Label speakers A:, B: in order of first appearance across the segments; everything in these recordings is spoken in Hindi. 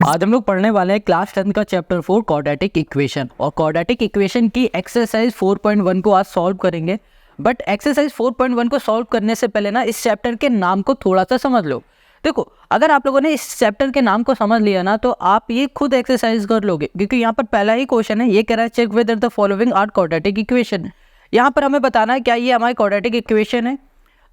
A: आज हम लोग पढ़ने वाले हैं क्लास 10 का चैप्टर 4 क्वाड्रेटिक इक्वेशन। और क्वाड्रेटिक इक्वेशन की एक्सरसाइज 4.1 को आज सॉल्व करेंगे। बट एक्सरसाइज 4.1 को सॉल्व करने से पहले ना इस चैप्टर के नाम को थोड़ा सा समझ लो। देखो, अगर आप लोगों ने इस चैप्टर के नाम को समझ लिया ना तो आप ये खुद एक्सरसाइज कर लोगे, क्योंकि यहाँ पर पहला ही क्वेश्चन है, ये कह रहा है check whether the following are quadratic equation. यहाँ पर हमें बताना है क्या ये हमारी क्वाड्रेटिक इक्वेशन है।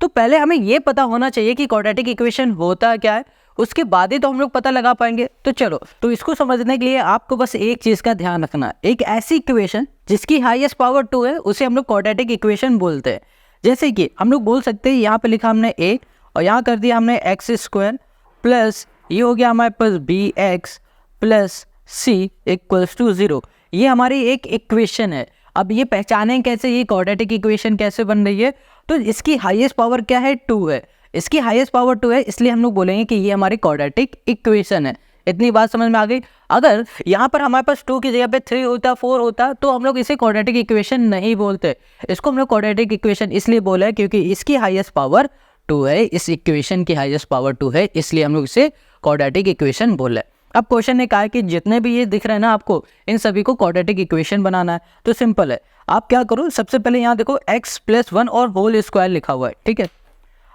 A: तो पहले हमें ये पता होना चाहिए कि क्वाड्रेटिक इक्वेशन होता क्या है, उसके बाद ही तो हम लोग पता लगा पाएंगे। तो चलो, तो इसको समझने के लिए आपको बस एक चीज़ का ध्यान रखना, एक ऐसी इक्वेशन जिसकी हाईएस्ट पावर 2 है उसे हम लोग क्वाड्रेटिक इक्वेशन बोलते हैं। जैसे कि हम लोग बोल सकते हैं, यहाँ पे लिखा हमने a और यहाँ कर दिया हमने एक्स स्क्वायर प्लस ये हो गया हमारे पास b x plus c equals to 0। ये हमारी एक इक्वेशन है। अब ये पहचानें कैसे ये क्वाड्रेटिक इक्वेशन कैसे बन रही है, तो इसकी हाईएस्ट पावर क्या है, 2 है। इसकी हाईएस्ट पावर 2 है, इसलिए हम लोग बोलेंगे कि ये हमारी क्वाड्रेटिक इक्वेशन है। इतनी बात समझ में आ गई। अगर यहाँ पर हमारे पास 2 की जगह पे 3 होता, 4 होता, तो हम लोग इसे क्वाड्रेटिक इक्वेशन नहीं बोलते। इसको हम लोग क्वाड्रेटिक इक्वेशन इसलिए बोले क्योंकि इसकी हाईएस्ट पावर 2 है, इस इक्वेशन की हाईएस्ट पावर 2 है, इसलिए हम लोग इसे क्वाड्रेटिक इक्वेशन बोले। अब क्वेश्चन ने कहा है कि जितने भी ये दिख रहे हैं ना आपको, इन सभी को क्वाड्रेटिक इक्वेशन बनाना है। तो सिंपल है, आप क्या करो, सबसे पहले यहाँ देखो x + 1 और होल स्क्वायर लिखा हुआ है, ठीक है।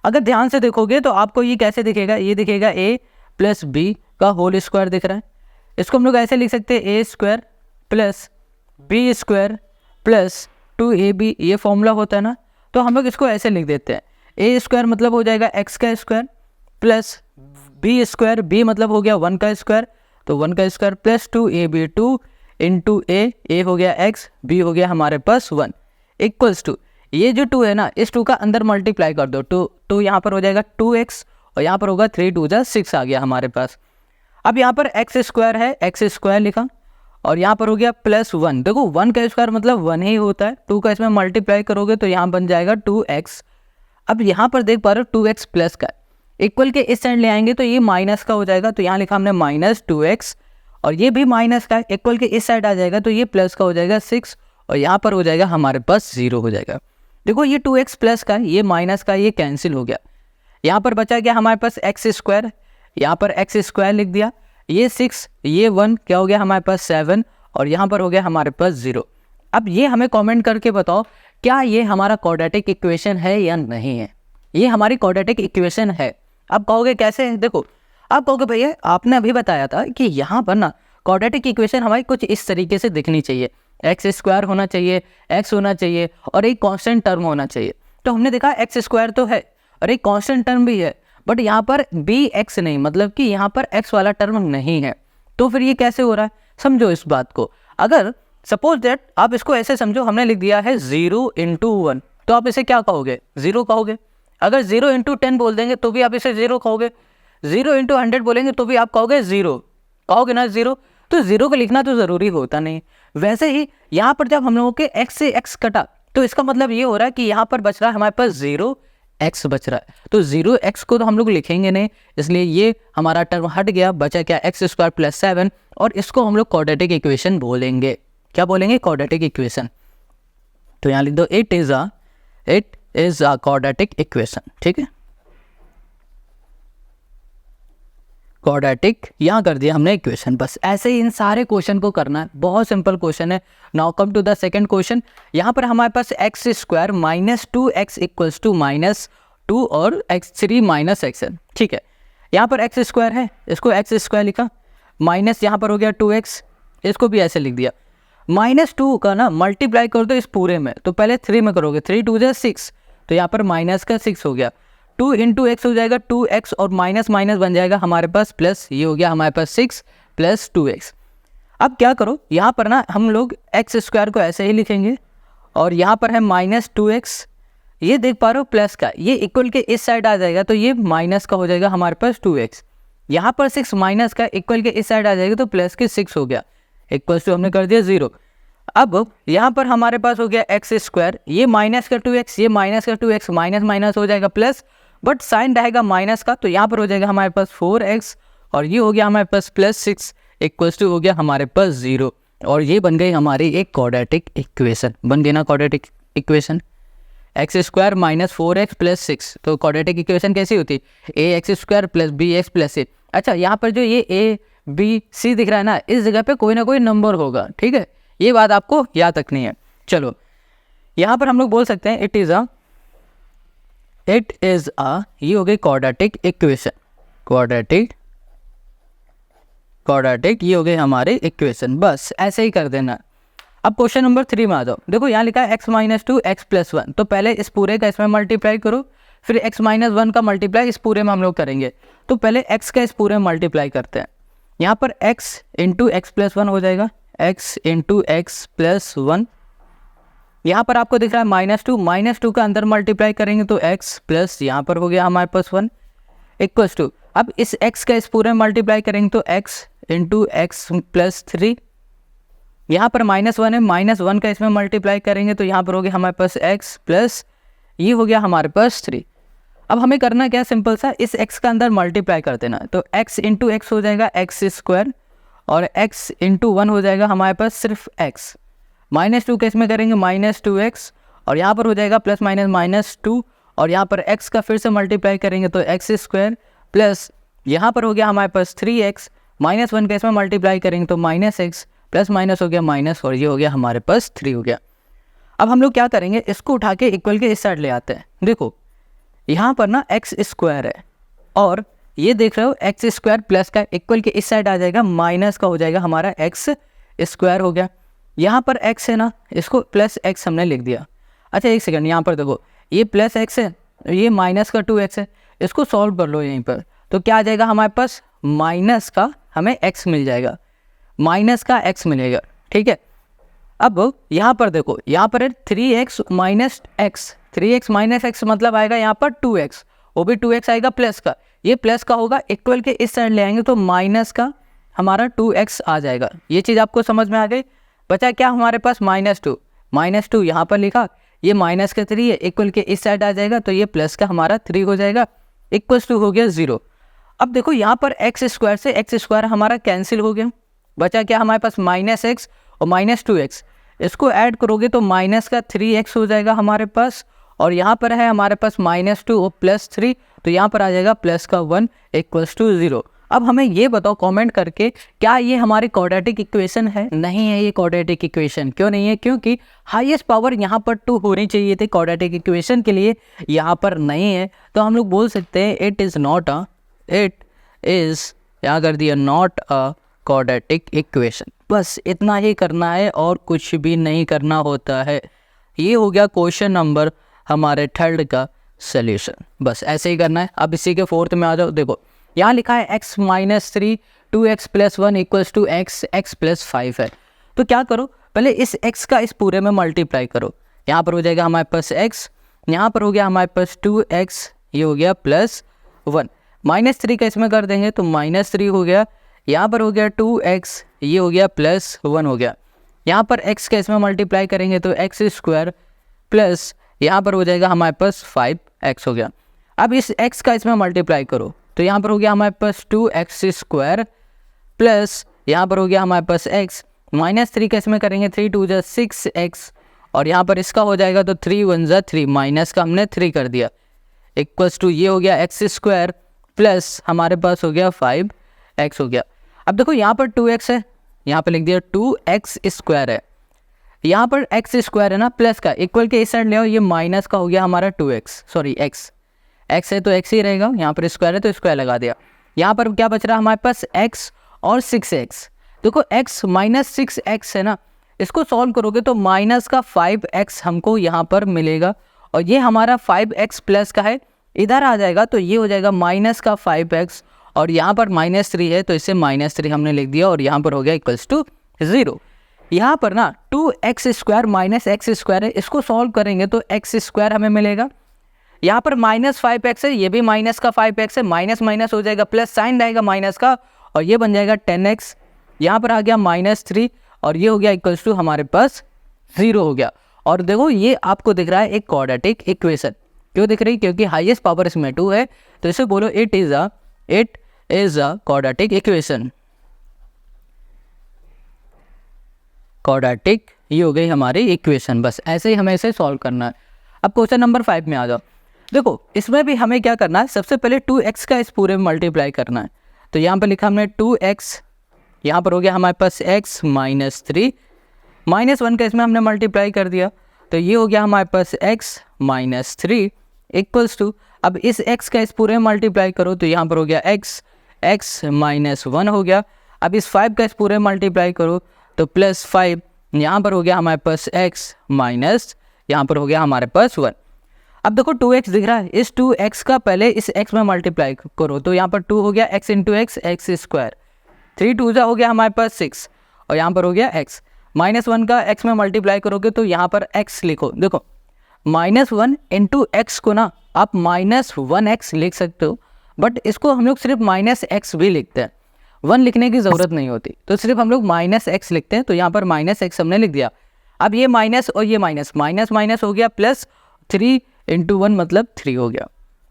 A: अगर ध्यान से देखोगे तो आपको ये कैसे दिखेगा, ये दिखेगा a + b का होल स्क्वायर दिख रहा है। इसको हम लोग ऐसे लिख सकते हैं a² + b² + 2ab, ये फॉर्मूला होता है ना। तो हम लोग इसको ऐसे लिख देते हैं, a² मतलब हो जाएगा x का स्क्वायर प्लस b², b मतलब हो गया 1 का स्क्वायर, तो 1 का square plus 2ab, 2 into a हो गया x, b हो गया हमारे पास 1 इक्वल्स टू, ये जो 2 है ना, इस 2 का अंदर मल्टीप्लाई कर दो, तो यहाँ पर हो जाएगा 2x और यहाँ पर होगा 3 2 जा 6 आ गया हमारे पास। अब यहाँ पर x² है, x² लिखा और यहाँ पर हो गया प्लस 1। देखो 1 का स्क्वायर मतलब 1 ही होता है, 2 का इसमें मल्टीप्लाई करोगे तो यहाँ बन जाएगा 2x। अब यहाँ पर देख पा रहे हो 2x प्लस का इक्वल के इस साइड ले आएंगे तो ये माइनस का हो जाएगा, तो यहाँ लिखा हमने -2x और ये भी माइनस का इक्वल के इस साइड आ जाएगा तो ये प्लस का हो जाएगा 6 और यहाँ पर हो जाएगा हमारे पास 0 हो जाएगा। देखो ये 2x प्लस का, ये माइनस का, ये कैंसिल हो गया। यहाँ पर बचा गया हमारे पास x², यहाँ पर x² लिख दिया, ये 6, ये 1 क्या हो गया हमारे पास 7 और यहाँ पर हो गया हमारे पास 0। अब ये हमें कमेंट करके बताओ क्या ये हमारा क्वाड्रेटिक इक्वेशन है या नहीं है। ये हमारी क्वाड्रेटिक इक्वेशन है। अब कहोगे कैसे, देखो आप कहोगे भैया आपने अभी बताया था कि यहाँ पर ना क्वाड्रेटिक इक्वेशन हमारी कुछ इस तरीके से दिखनी चाहिए, x² होना चाहिए, x होना चाहिए और एक कांस्टेंट टर्म होना चाहिए। तो हमने देखा x² तो है और एक कांस्टेंट टर्म भी है, बट यहाँ पर bx नहीं, मतलब कि यहाँ पर x वाला टर्म नहीं है। तो फिर ये कैसे हो रहा है, समझो इस बात को। अगर सपोज दैट आप इसको ऐसे समझो, हमने लिख दिया है 0 × 1, तो आप इसे क्या कहोगे, 0 कहोगे। अगर 0 × 10 बोल देंगे तो भी आप इसे 0 कहोगे, 0 × 100 बोलेंगे तो भी आप कहोगे 0, कहोगे ना 0। तो 0 को लिखना तो ज़रूरी होता नहीं। वैसे ही यहाँ पर जब हम लोगों के x से x कटा तो इसका मतलब ये हो रहा है कि यहाँ पर बच रहा है हमारे पास 0x बच रहा है, तो 0x को तो हम लोग लिखेंगे नहीं, इसलिए ये हमारा टर्म हट गया, बचा क्या x² + 7 और इसको हम लोग क्वाड्रेटिक इक्वेशन बोलेंगे। क्या बोलेंगे, क्वाड्रेटिक इक्वेशन। तो यहाँ लिख दो it is a quadratic equation, ठीक है। क्वाड्रेटिक यहाँ कर दिया हमने इक्वेशन। बस ऐसे ही इन सारे क्वेश्चन को करना है, बहुत सिंपल क्वेश्चन है। Now come to the second question. यहाँ पर हमारे पास x² - 2x इक्वल्स टू -2 और x3 - x है, ठीक है। यहाँ पर x² है, इसको x² लिखा, माइनस यहाँ पर हो गया 2x, इसको भी ऐसे लिख दिया। -2 का ना मल्टीप्लाई कर दो इस पूरे में, तो पहले 3 में करोगे, 3 2 जा 6, तो यहाँ पर माइनस का 6 हो गया, 2 × x हो जाएगा 2x और माइनस माइनस बन जाएगा हमारे पास प्लस, ये हो गया हमारे पास 6 + 2x। अब क्या करो, यहाँ पर ना हम लोग x² को ऐसे ही लिखेंगे और यहाँ पर है -2x, ये देख पा रहे हो प्लस का, ये इक्वल के इस साइड आ जाएगा तो ये माइनस का हो जाएगा हमारे पास 2x। यहाँ पर 6 माइनस का इक्वल के इस साइड आ जाएगा तो प्लस के 6 हो गया, इक्वल्स टू हमने कर दिया 0। अब यहाँ पर हमारे पास हो गया x², ये माइनस का 2x, ये माइनस का 2x, माइनस माइनस हो जाएगा प्लस, बट साइन रहेगा माइनस का, तो यहाँ पर हो जाएगा हमारे पास 4x और ये हो गया हमारे पास +6 इक्वल्स टू हो गया हमारे पास 0 और ये बन गई हमारी एक क्वाड्रेटिक इक्वेशन। बन गई ना क्वाड्रेटिक इक्वेशन, x² - 4x + 6। तो क्वाड्रेटिक इक्वेशन कैसी होती है, ax² + bx + c। अच्छा, यहाँ पर जो ये a बी सी दिख रहा है ना, इस जगह पे कोई ना कोई नंबर होगा, ठीक है, ये बात आपको याद रखनी है। चलो यहाँ पर हम लोग बोल सकते हैं इट इज़ अ ये हो गई क्वाड्रेटिक इक्वेशन, क्वाड्रेटिक ये हो गए हमारे इक्वेशन। बस ऐसे ही कर देना। अब क्वेश्चन नंबर 3 में आ जाओ। देखो यहाँ लिखा है x-2 x+1, तो पहले इस पूरे का इसमें मल्टीप्लाई करो, फिर x-1 का मल्टीप्लाई इस पूरे में हम लोग करेंगे। तो पहले x का इस पूरे में मल्टीप्लाई करते हैं। यहाँ पर x इंटू x+1 हो जाएगा, x इंटू x+1। यहाँ पर आपको दिख रहा है -2 का अंदर मल्टीप्लाई करेंगे तो x प्लस यहाँ पर हो गया हमारे पास 1 इक्वल्स टू, अब इस x का इस पूरे में मल्टीप्लाई करेंगे तो x इंटू x+3। यहाँ पर -1 है, -1 का इसमें मल्टीप्लाई करेंगे तो यहाँ पर हो गया हमारे पास x प्लस ये हो गया हमारे पास 3। अब हमें करना क्या, सिंपल सा इस x का अंदर मल्टीप्लाई कर देना, तो x इंटू x हो जाएगा x² और x इंटू 1 हो जाएगा हमारे पास सिर्फ x। -2 का इसमें करेंगे -2x और यहाँ पर हो जाएगा प्लस माइनस -2 और यहाँ पर x का फिर से मल्टीप्लाई करेंगे तो x² प्लस यहाँ पर हो गया हमारे पास 3x, -1 का इसमें मल्टीप्लाई करेंगे तो -x प्लस माइनस हो गया माइनस और ये हो गया हमारे पास 3 हो गया। अब हम लोग क्या करेंगे, इसको उठा के इक्वल के इस साइड ले आते हैं। देखो यहाँ पर ना x² है और ये देख रहे हो x² प्लस का इक्वल के इस साइड आ जाएगा, माइनस का हो जाएगा हमारा x² हो गया। यहाँ पर x है ना, इसको प्लस x हमने लिख दिया। अच्छा एक सेकंड, यहाँ पर देखो ये प्लस x है, ये माइनस का 2x है, इसको सॉल्व कर लो यहीं पर, तो क्या आ जाएगा हमारे पास माइनस का हमें x मिल जाएगा, माइनस का x मिलेगा, ठीक है। अब यहाँ पर देखो, यहाँ पर है 3x minus x, 3x minus x मतलब आएगा यहाँ पर 2x, वो भी 2x आएगा प्लस का, ये प्लस का होगा, इक्वल के इस साइड ले आएंगे तो माइनस का हमारा 2x आ जाएगा। ये चीज़ आपको समझ में आ गई। बचा क्या हमारे पास -2 यहाँ पर लिखा, ये माइनस का 3 है, इक्वल के इस साइड आ जाएगा तो ये प्लस का हमारा 3 हो जाएगा, इक्वल्स टू हो गया 0। अब देखो यहाँ पर x² से x² हमारा कैंसिल हो गया, बचा क्या हमारे पास -x और -2x, इसको ऐड करोगे तो माइनस का 3x हो जाएगा हमारे पास, और यहाँ पर है हमारे पास -2 और +3, तो यहाँ पर आ जाएगा प्लस का 1 इक्वल्स टू 0। अब हमें ये बताओ कमेंट करके, क्या ये हमारी क्वाड्रेटिक इक्वेशन है? नहीं है ये क्वाड्रेटिक इक्वेशन। क्यों नहीं है? क्योंकि हाईएस्ट पावर यहाँ पर 2 होनी चाहिए थी क्वाड्रेटिक इक्वेशन के लिए, यहाँ पर नहीं है, तो हम लोग बोल सकते हैं इट इज़ यहाँ कर दिया नॉट अ क्वाड्रेटिक इक्वेशन। बस इतना ही करना है और कुछ भी नहीं करना होता है। ये हो गया क्वेश्चन नंबर हमारे 3rd का सॉल्यूशन। बस ऐसे ही करना है। अब इसी के 4th में आ जाओ। देखो यहाँ लिखा है x-3 2x + 1 equals to x + 5 है, तो क्या करो, पहले इस x का इस पूरे में मल्टीप्लाई करो। यहाँ पर हो जाएगा हमारे पास x, यहाँ पर हो गया हमारे पास 2x, ये हो गया +1, -3 का इसमें कर देंगे तो -3 हो गया, यहाँ पर हो गया 2x, ये हो गया +1 हो गया, यहाँ पर x का इसमें मल्टीप्लाई करेंगे तो x² प्लस यहाँ पर हो जाएगा हमारे पास 5x हो गया। अब इस x का इसमें मल्टीप्लाई करो तो यहाँ पर हो गया हमारे पास 2x² प्लस यहाँ पर हो गया हमारे पास x, -3 का इसमें करेंगे 3 2 = 6x, और यहाँ पर इसका हो जाएगा तो 3 1 = 3, माइनस का हमने 3 कर दिया, इक्वल्स टू ये हो गया x² प्लस हमारे पास हो गया 5x हो गया। अब देखो यहाँ पर 2x है, यहाँ पर लिख दिया 2x² है, यहाँ पर x² है ना प्लस का, इक्वल के इस साइड ले आओ, ये माइनस का हो गया हमारा 2x, सॉरी x है तो x ही रहेगा, यहाँ पर स्क्वायर है तो स्क्वायर लगा दिया। यहाँ पर क्या बच रहा है हमारे पास x और 6x। देखो x -6x है ना, इसको सॉल्व करोगे तो माइनस का 5x हमको यहाँ पर मिलेगा, और ये हमारा 5x प्लस का है, इधर आ जाएगा तो ये हो जाएगा माइनस का 5x, और यहाँ पर -3 है तो इसे -3 हमने लिख दिया, और यहाँ पर हो गया इक्वल्स टू 0। यहाँ पर ना 2x² -x² है, इसको सॉल्व करेंगे तो x² हमें मिलेगा, यहाँ पर -5x है, ये भी माइनस का 5x है, माइनस माइनस हो जाएगा प्लस साइन रहेगा माइनस का, और ये बन जाएगा 10x, यहाँ पर आ गया -3, और ये हो गया इक्वल्स टू हमारे पास 0 हो गया। और देखो ये आपको दिख रहा है एक क्वाड्रेटिक इक्वेशन, क्यों दिख रही? क्योंकि हाईएस्ट पावर इसमें 2 है, तो इसे बोलो it is a quadratic equation. Quadratic ये हो गई हमारी इक्वेशन। बस ऐसे ही हमें इसे सॉल्व करना है। अब क्वेश्चन नंबर 5 में आ जाओ। देखो इसमें भी हमें क्या करना है, सबसे पहले 2x का इस पूरे में मल्टीप्लाई करना है, तो यहाँ पर लिखा हमने 2x यहाँ पर हो गया हमारे पास x माइनस 3, -1 का इसमें हमने मल्टीप्लाई कर दिया, तो ये हो गया हमारे पास x माइनस 3 इक्वल्स टू, अब इस x का इस पूरे मल्टीप्लाई करो तो यहाँ पर हो गया x माइनस 1 हो गया। अब इस 5 का इस पूरे मल्टीप्लाई करो तो प्लस 5, यहाँ पर हो गया हमारे पास x माइनस, यहाँ पर हो गया हमारे पास 1। अब देखो 2x दिख रहा है, इस 2x का पहले इस x में मल्टीप्लाई करो तो यहाँ पर 2 हो गया x इंटू एक्स स्क्वायर, 3 2 हो गया हमारे पास 6 और यहाँ पर हो गया x। -1 का x में मल्टीप्लाई करोगे तो यहाँ पर x लिखो, देखो -1 इंटू एक्स को ना आप -1x लिख सकते हो, बट इसको हम लोग सिर्फ -x भी लिखते हैं, 1 लिखने की ज़रूरत नहीं होती, तो सिर्फ हम लोग -x लिखते हैं, तो यहाँ पर -x हमने लिख दिया। अब ये माइनस और ये माइनस माइनस हो गया, प्लस 3 इंटू 1 मतलब 3 हो गया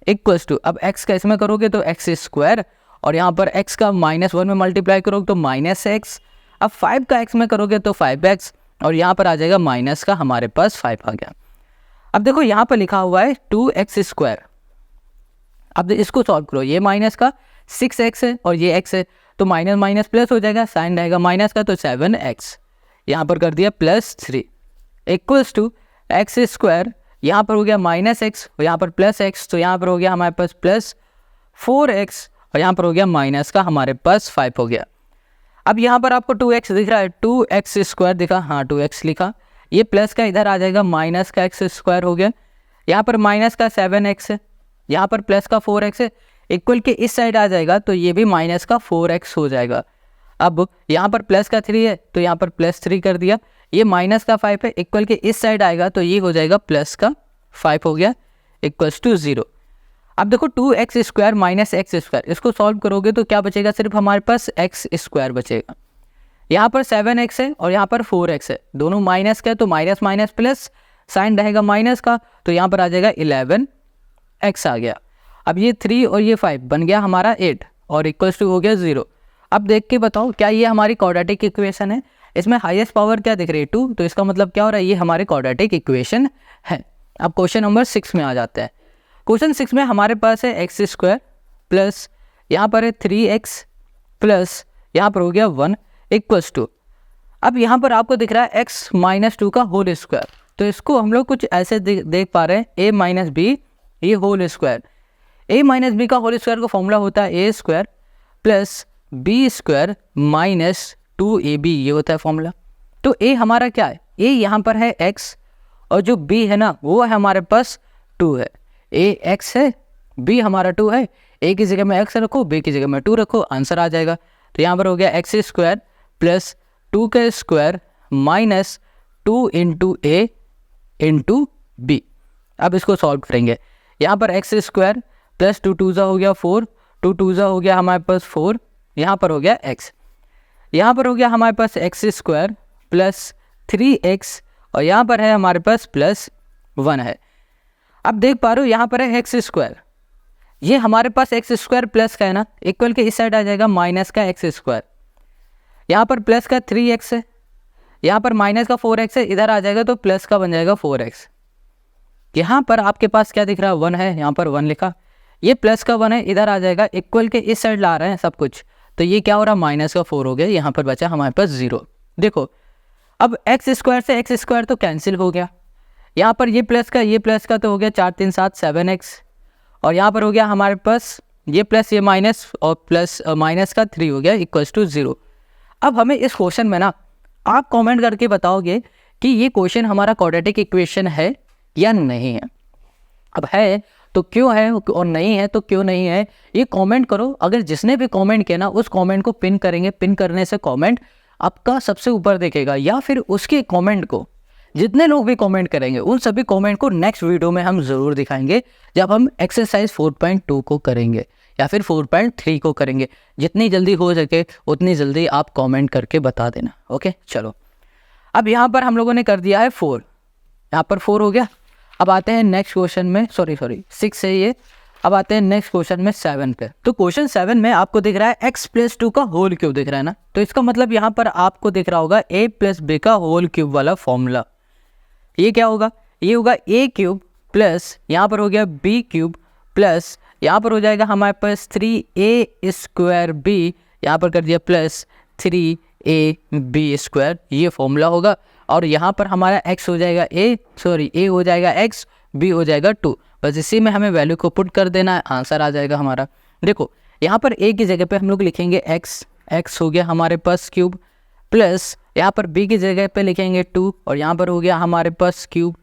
A: इक्वल्स टू, अब x का इसमें करोगे तो x स्क्वायर और यहाँ पर x का -1 में मल्टीप्लाई करोगे तो -x, अब 5 का x में करोगे तो 5x और यहाँ पर आ जाएगा माइनस का हमारे पास 5 आ गया। अब देखो यहाँ पर लिखा हुआ है 2x स्क्वायर, अब इसको सॉल्व करो, ये माइनस का 6x है और ये x है, तो माइनस माइनस प्लस हो जाएगा, साइन रहेगा माइनस का तो 7x, यहाँ पर कर दिया plus 3 equals to x square, यहाँ पर हो गया -x और यहाँ पर प्लस x, तो यहाँ पर हो गया हमारे पास प्लस 4x और यहाँ पर हो गया माइनस का हमारे पास 5 हो गया। अब यहाँ पर आपको 2x दिख रहा है, 2x स्क्वायर दिखा, हाँ 2x लिखा, ये प्लस का इधर आ जाएगा, माइनस का x स्क्वायर हो गया, यहाँ पर माइनस का 7x है, यहाँ पर प्लस का 4x है, इक्वल के इस साइड आ जाएगा तो ये भी माइनस का 4x हो जाएगा। अब यहाँ पर प्लस का 3 है तो यहाँ पर प्लस 3 कर दिया, ये माइनस का 5 है, इक्वल के इस साइड आएगा तो ये हो जाएगा प्लस का 5 हो गया इक्वल्स टू 0। अब देखो 2x square minus x square, इसको सॉल्व करोगे तो क्या बचेगा, सिर्फ हमारे पास x स्क्वायर बचेगा, यहाँ पर 7x है और यहाँ पर 4x है, दोनों माइनस का है तो माइनस माइनस प्लस, साइन रहेगा माइनस का, तो यहाँ पर आ जाएगा 11x आ गया। अब ये 3 और ये 5 बन गया हमारा 8 और इक्वल्स टू हो गया 0। अब देख के बताओ क्या ये हमारी क्वाड्रेटिक इक्वेशन है, इसमें हाईएस्ट पावर क्या दिख रही है 2, तो इसका मतलब क्या हो रहा है, ये हमारे क्वाड्रेटिक इक्वेशन है। अब क्वेश्चन नंबर 6 में आ जाते हैं। क्वेश्चन 6 में हमारे पास है एक्स स्क्वायर प्लस यहाँ पर है 3x प्लस यहाँ पर हो गया 1 इक्वल्स टू, अब यहाँ पर आपको दिख रहा है x माइनस 2 का होल स्क्वायर, तो इसको हम लोग कुछ ऐसे देख पा रहे हैं, a माइनस बी ये whole square, a minus b का होल स्क्वायर का फॉर्मूला होता है a square plus b square minus 2ab, ये होता है फॉर्मूला। तो a हमारा क्या है, a यहाँ पर है x और जो b है ना वो है हमारे पास 2 है, a x है b हमारा 2 है, a की जगह में x रखो b की जगह में 2 रखो, आंसर आ जाएगा। तो यहाँ पर हो गया एक्स स्क्वायर प्लस 2 का स्क्वायर माइनस 2 इंटू ए इंटू बी। अब इसको सॉल्व करेंगे, यहाँ पर एक्स स्क्वायर प्लस 2 2 हो गया 4, 2 2 हो गया हमारे पास 4, यहाँ पर हो गया x, यहाँ पर हो गया हमारे पास एक्स स्क्वायर प्लस 3x और यहाँ पर है हमारे पास प्लस 1 है। अब देख पा रहे हो यहाँ पर है एक्स स्क्वायर, ये हमारे पास एक्स स्क्वायर प्लस का है ना, इक्वल के इस साइड आ जाएगा माइनस का एक्स स्क्वायर, यहाँ पर प्लस का 3x है, यहाँ पर माइनस का 4x है, इधर आ जाएगा तो प्लस का बन जाएगा 4x। यहाँ पर आपके पास क्या दिख रहा है 1 है, यहाँ पर 1 लिखा, ये प्लस का 1 है, इधर आ जाएगा, इक्वल के इस साइड ला रहे हैं सब कुछ, तो ये क्या हो रहा है माइनस का 4 हो गया, यहाँ पर बचा हमारे पास 0। देखो अब एक्स स्क्वायर से एक्स स्क्वायर तो कैंसिल हो गया, यहाँ पर ये प्लस का तो हो गया 4 3 7 7x और यहाँ पर हो गया हमारे पास ये प्लस ये माइनस और प्लस माइनस का 3 हो गया इक्वल्स टू 0। अब हमें इस क्वेश्चन में ना आप कमेंट करके बताओगे कि ये क्वेश्चन हमारा क्वाड्रेटिक इक्वेशन है या नहीं है। अब है तो क्यों है और नहीं है तो क्यों नहीं है, ये कमेंट करो। अगर जिसने भी कमेंट किया ना उस कमेंट को पिन करेंगे, पिन करने से कमेंट आपका सबसे ऊपर दिखेगा, या फिर उसके कमेंट को जितने लोग भी कमेंट करेंगे उन सभी कमेंट को नेक्स्ट वीडियो में हम ज़रूर दिखाएंगे जब हम एक्सरसाइज 4.2 को करेंगे या फिर 4.3 को करेंगे। जितनी जल्दी हो सके उतनी जल्दी आप कमेंट करके बता देना। ओके चलो, अब यहाँ पर हम लोगों ने कर दिया है 4, यहाँ पर 4 हो गया। अब आते हैं नेक्स्ट क्वेश्चन में, सॉरी 6 है ये। अब आते हैं नेक्स्ट क्वेश्चन में 7 पे। तो क्वेश्चन 7 में आपको दिख रहा है x प्लस 2 का होल क्यूब दिख रहा है ना, तो इसका मतलब यहाँ पर आपको दिख रहा होगा a प्लस बी का होल क्यूब वाला फॉर्मूला। ये क्या होगा, ये होगा a क्यूब प्लस यहाँ पर हो गया b क्यूब प्लस यहाँ पर हो जाएगा हमारे पास 3a स्क्वायर b, यहाँ पर कर दिया प्लस 3ab², ये फॉर्मूला होगा। और यहाँ पर हमारा x हो जाएगा a हो जाएगा x, b हो जाएगा 2। बस इसी में हमें वैल्यू को पुट कर देना है, आंसर आ जाएगा हमारा। देखो यहाँ पर a की जगह पे हम लोग लिखेंगे x हो गया हमारे पास क्यूब, प्लस यहाँ पर b की जगह पे लिखेंगे 2 और यहाँ पर हो गया हमारे पास क्यूब,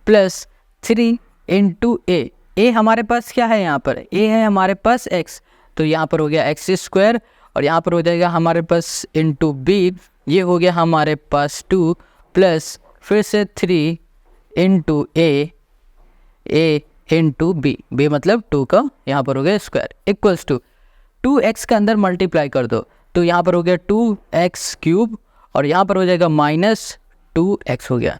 A: प्लस 3 इंटू a हमारे पास क्या है, यहाँ पर a है हमारे पास x, तो यहाँ पर हो गया x² और यहाँ पर हो जाएगा हमारे पास इंटू b, ये हो गया हमारे पास 2, प्लस फिर से 3 इंटू a इंटू b मतलब 2 का यहाँ पर हो गया स्क्वायर, इक्वल्स टू 2x के अंदर मल्टीप्लाई कर दो, तो यहाँ पर हो गया 2x³ और यहाँ पर हो जाएगा -2x हो गया।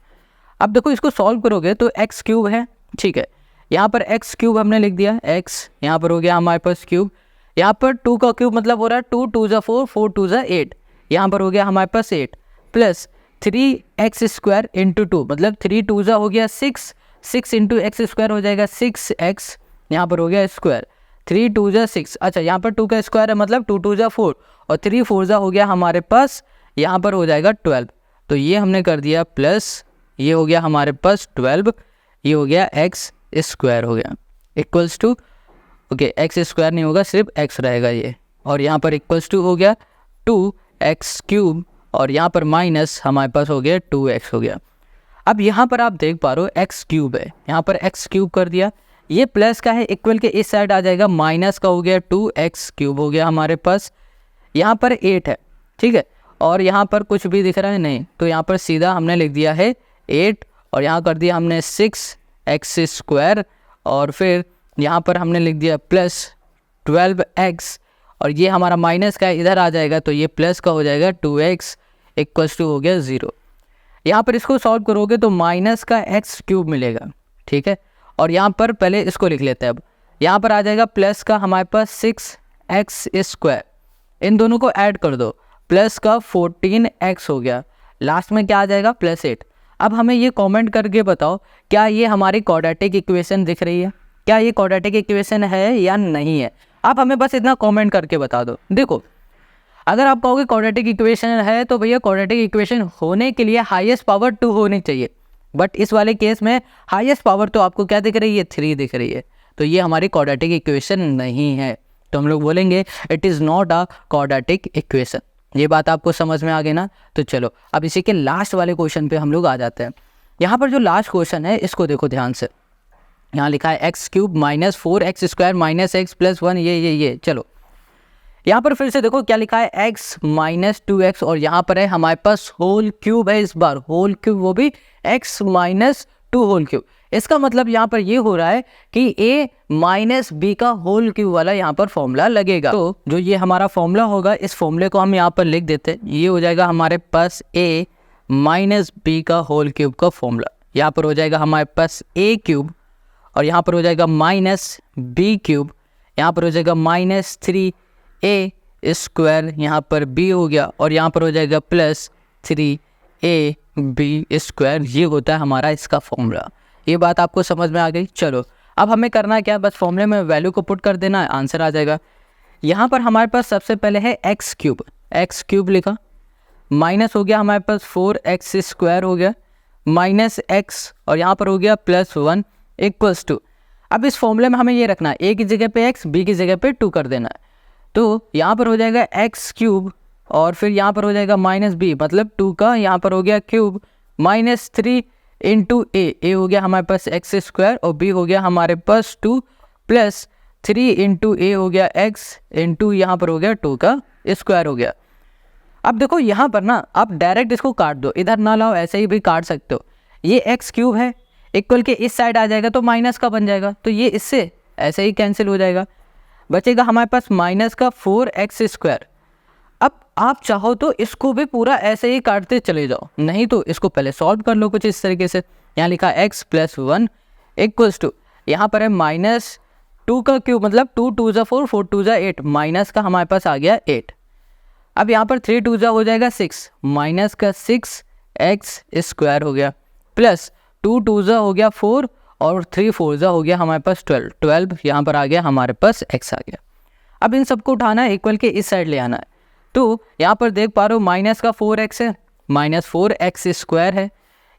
A: अब देखो इसको सॉल्व करोगे तो x³ है, ठीक है, यहाँ पर x³ हमने लिख दिया, x यहाँ पर हो गया हमारे पास क्यूब, यहाँ पर 2 का क्यूब मतलब हो रहा है 2 2 ज़ा 4, 4 2 ज़ा 8, यहाँ पर हो गया हमारे पास 8, प्लस 3x² इंटू 2 मतलब 3 2 ज़ा हो गया 6, 6 इंटू x² हो जाएगा 6x, यहाँ पर हो गया स्क्वायर, 3 2 ज़ा 6, अच्छा यहाँ पर 2 का स्क्वायर है मतलब 2 2 ज़ा 4 और 3 4 ज़ा हो गया हमारे पास यहाँ पर हो जाएगा 12, तो ये हमने कर दिया प्लस ये हो गया हमारे पास 12, ये हो गया x² हो गया, इक्वल्स टू ओके x² नहीं होगा सिर्फ x रहेगा ये, और यहाँ पर इक्वल्स टू हो गया 2x³ और यहाँ पर माइनस हमारे पास हो गया 2x हो गया। अब यहाँ पर आप देख पा रहे हो x³ है, यहाँ पर x³ कर दिया, ये प्लस का है इक्वल के इस साइड आ जाएगा, माइनस का हो गया 2x³ हो गया हमारे पास, यहाँ पर 8 है, ठीक है, और यहाँ पर कुछ भी दिख रहा है नहीं, तो यहाँ पर सीधा हमने लिख दिया है 8 और यहाँ कर दिया हमने 6x² और फिर यहाँ पर हमने लिख दिया प्लस 12x और ये हमारा माइनस का इधर आ जाएगा, तो ये प्लस का हो जाएगा 2x इक्वल्स टू हो गया 0। यहाँ पर इसको सॉल्व करोगे तो माइनस का x³ मिलेगा, ठीक है, और यहाँ पर पहले इसको लिख लेते हैं। अब यहाँ पर आ जाएगा प्लस का हमारे पास 6x², इन दोनों को ऐड कर दो, प्लस का 14x हो गया, लास्ट में क्या आ जाएगा +8। अब हमें ये कमेंट करके बताओ क्या ये हमारी क्वाड्रेटिक इक्वेशन दिख रही है, क्या ये क्वाड्रेटिक इक्वेशन है या नहीं है, आप हमें बस इतना कमेंट करके बता दो। देखो अगर आप कहोगे क्वाड्रेटिक इक्वेशन है तो भैया क्वाड्रेटिक इक्वेशन होने के लिए हाईएस्ट पावर 2 होनी चाहिए, बट इस वाले केस में हाईएस्ट पावर तो आपको क्या दिख रही है 3 दिख रही है, तो ये हमारी क्वाड्रेटिक इक्वेशन नहीं है, तो हम लोग बोलेंगे it is not a quadratic equation. ये बात आपको समझ में आ गई ना। तो चलो अब इसी के लास्ट वाले क्वेश्चन पे हम लोग आ जाते हैं। यहाँ पर जो लास्ट क्वेश्चन है इसको देखो ध्यान से, यहाँ लिखा है x³ - 4x² - x + 1 ये चलो यहाँ पर फिर से देखो क्या लिखा है x - 2x और यहाँ पर है हमारे पास होल क्यूब है, इस बार होल क्यूब वो भी x - 2 होल क्यूब। इसका मतलब यहाँ पर ये हो रहा है कि a - b का होल क्यूब वाला यहाँ पर फॉर्मूला लगेगा। तो जो ये हमारा फॉर्मूला होगा इस फॉर्मूले को हम यहाँ पर लिख देते हैं, ये हो जाएगा हमारे पास a - b का होल क्यूब का फॉर्मूला, यहाँ पर हो जाएगा हमारे पास a³ और यहाँ पर हो जाएगा -b³, यहाँ पर हो जाएगा -3a² यहाँ पर b हो गया और यहाँ पर हो जाएगा +3ab², ये होता है हमारा इसका फॉर्मूला। ये बात आपको समझ में आ गई। चलो अब हमें करना है क्या, बस फॉर्मूले में वैल्यू को पुट कर देना है, आंसर आ जाएगा। यहाँ पर हमारे पास सबसे पहले है x³ लिखा, माइनस हो गया हमारे पास 4x² हो गया -x और यहाँ पर हो गया +1 इक्वल्स टू, अब इस फॉर्मूले में हमें ये रखना है a की जगह पे x, b की जगह पे 2 कर देना है, तो यहाँ पर हो जाएगा x³ और फिर यहाँ पर हो जाएगा -b मतलब 2 का यहाँ पर हो गया क्यूब -3 इंटू a हो गया हमारे पास x² और b हो गया हमारे पास 2 प्लस 3 इंटू a हो गया x इंटू यहाँ पर हो गया 2 का स्क्वायर हो गया। अब देखो यहाँ पर ना आप डायरेक्ट इसको काट दो, इधर ना लाओ, ऐसे ही भी काट सकते हो। ये x³ है इक्वल के इस साइड आ जाएगा तो माइनस का बन जाएगा, तो ये इससे ऐसे ही कैंसिल हो जाएगा, बचेगा हमारे पास -4x²। अब आप चाहो तो इसको भी पूरा ऐसे ही काटते चले जाओ, नहीं तो इसको पहले सॉल्व कर लो कुछ इस तरीके से। यहाँ लिखा x + 1 इक्वल्स टू, यहाँ पर है -2 का क्यूब मतलब 2 2 ज़ा 4, 4 2 ज़ा 8, माइनस का हमारे पास आ गया 8। अब यहाँ पर 3 2 ज़ा हो जाएगा 6, माइनस का 6x² हो गया प्लस 2 2 ज़ा हो गया 4 और 3 4 ज़ा हो गया हमारे पास 12 यहाँ पर आ गया हमारे पास x आ गया। अब इन सबको उठाना है इक्वल के इस साइड ले आना है, तो यहाँ पर देख पा रहे हो माइनस का 4x है, माइनस 4x स्क्वायर है,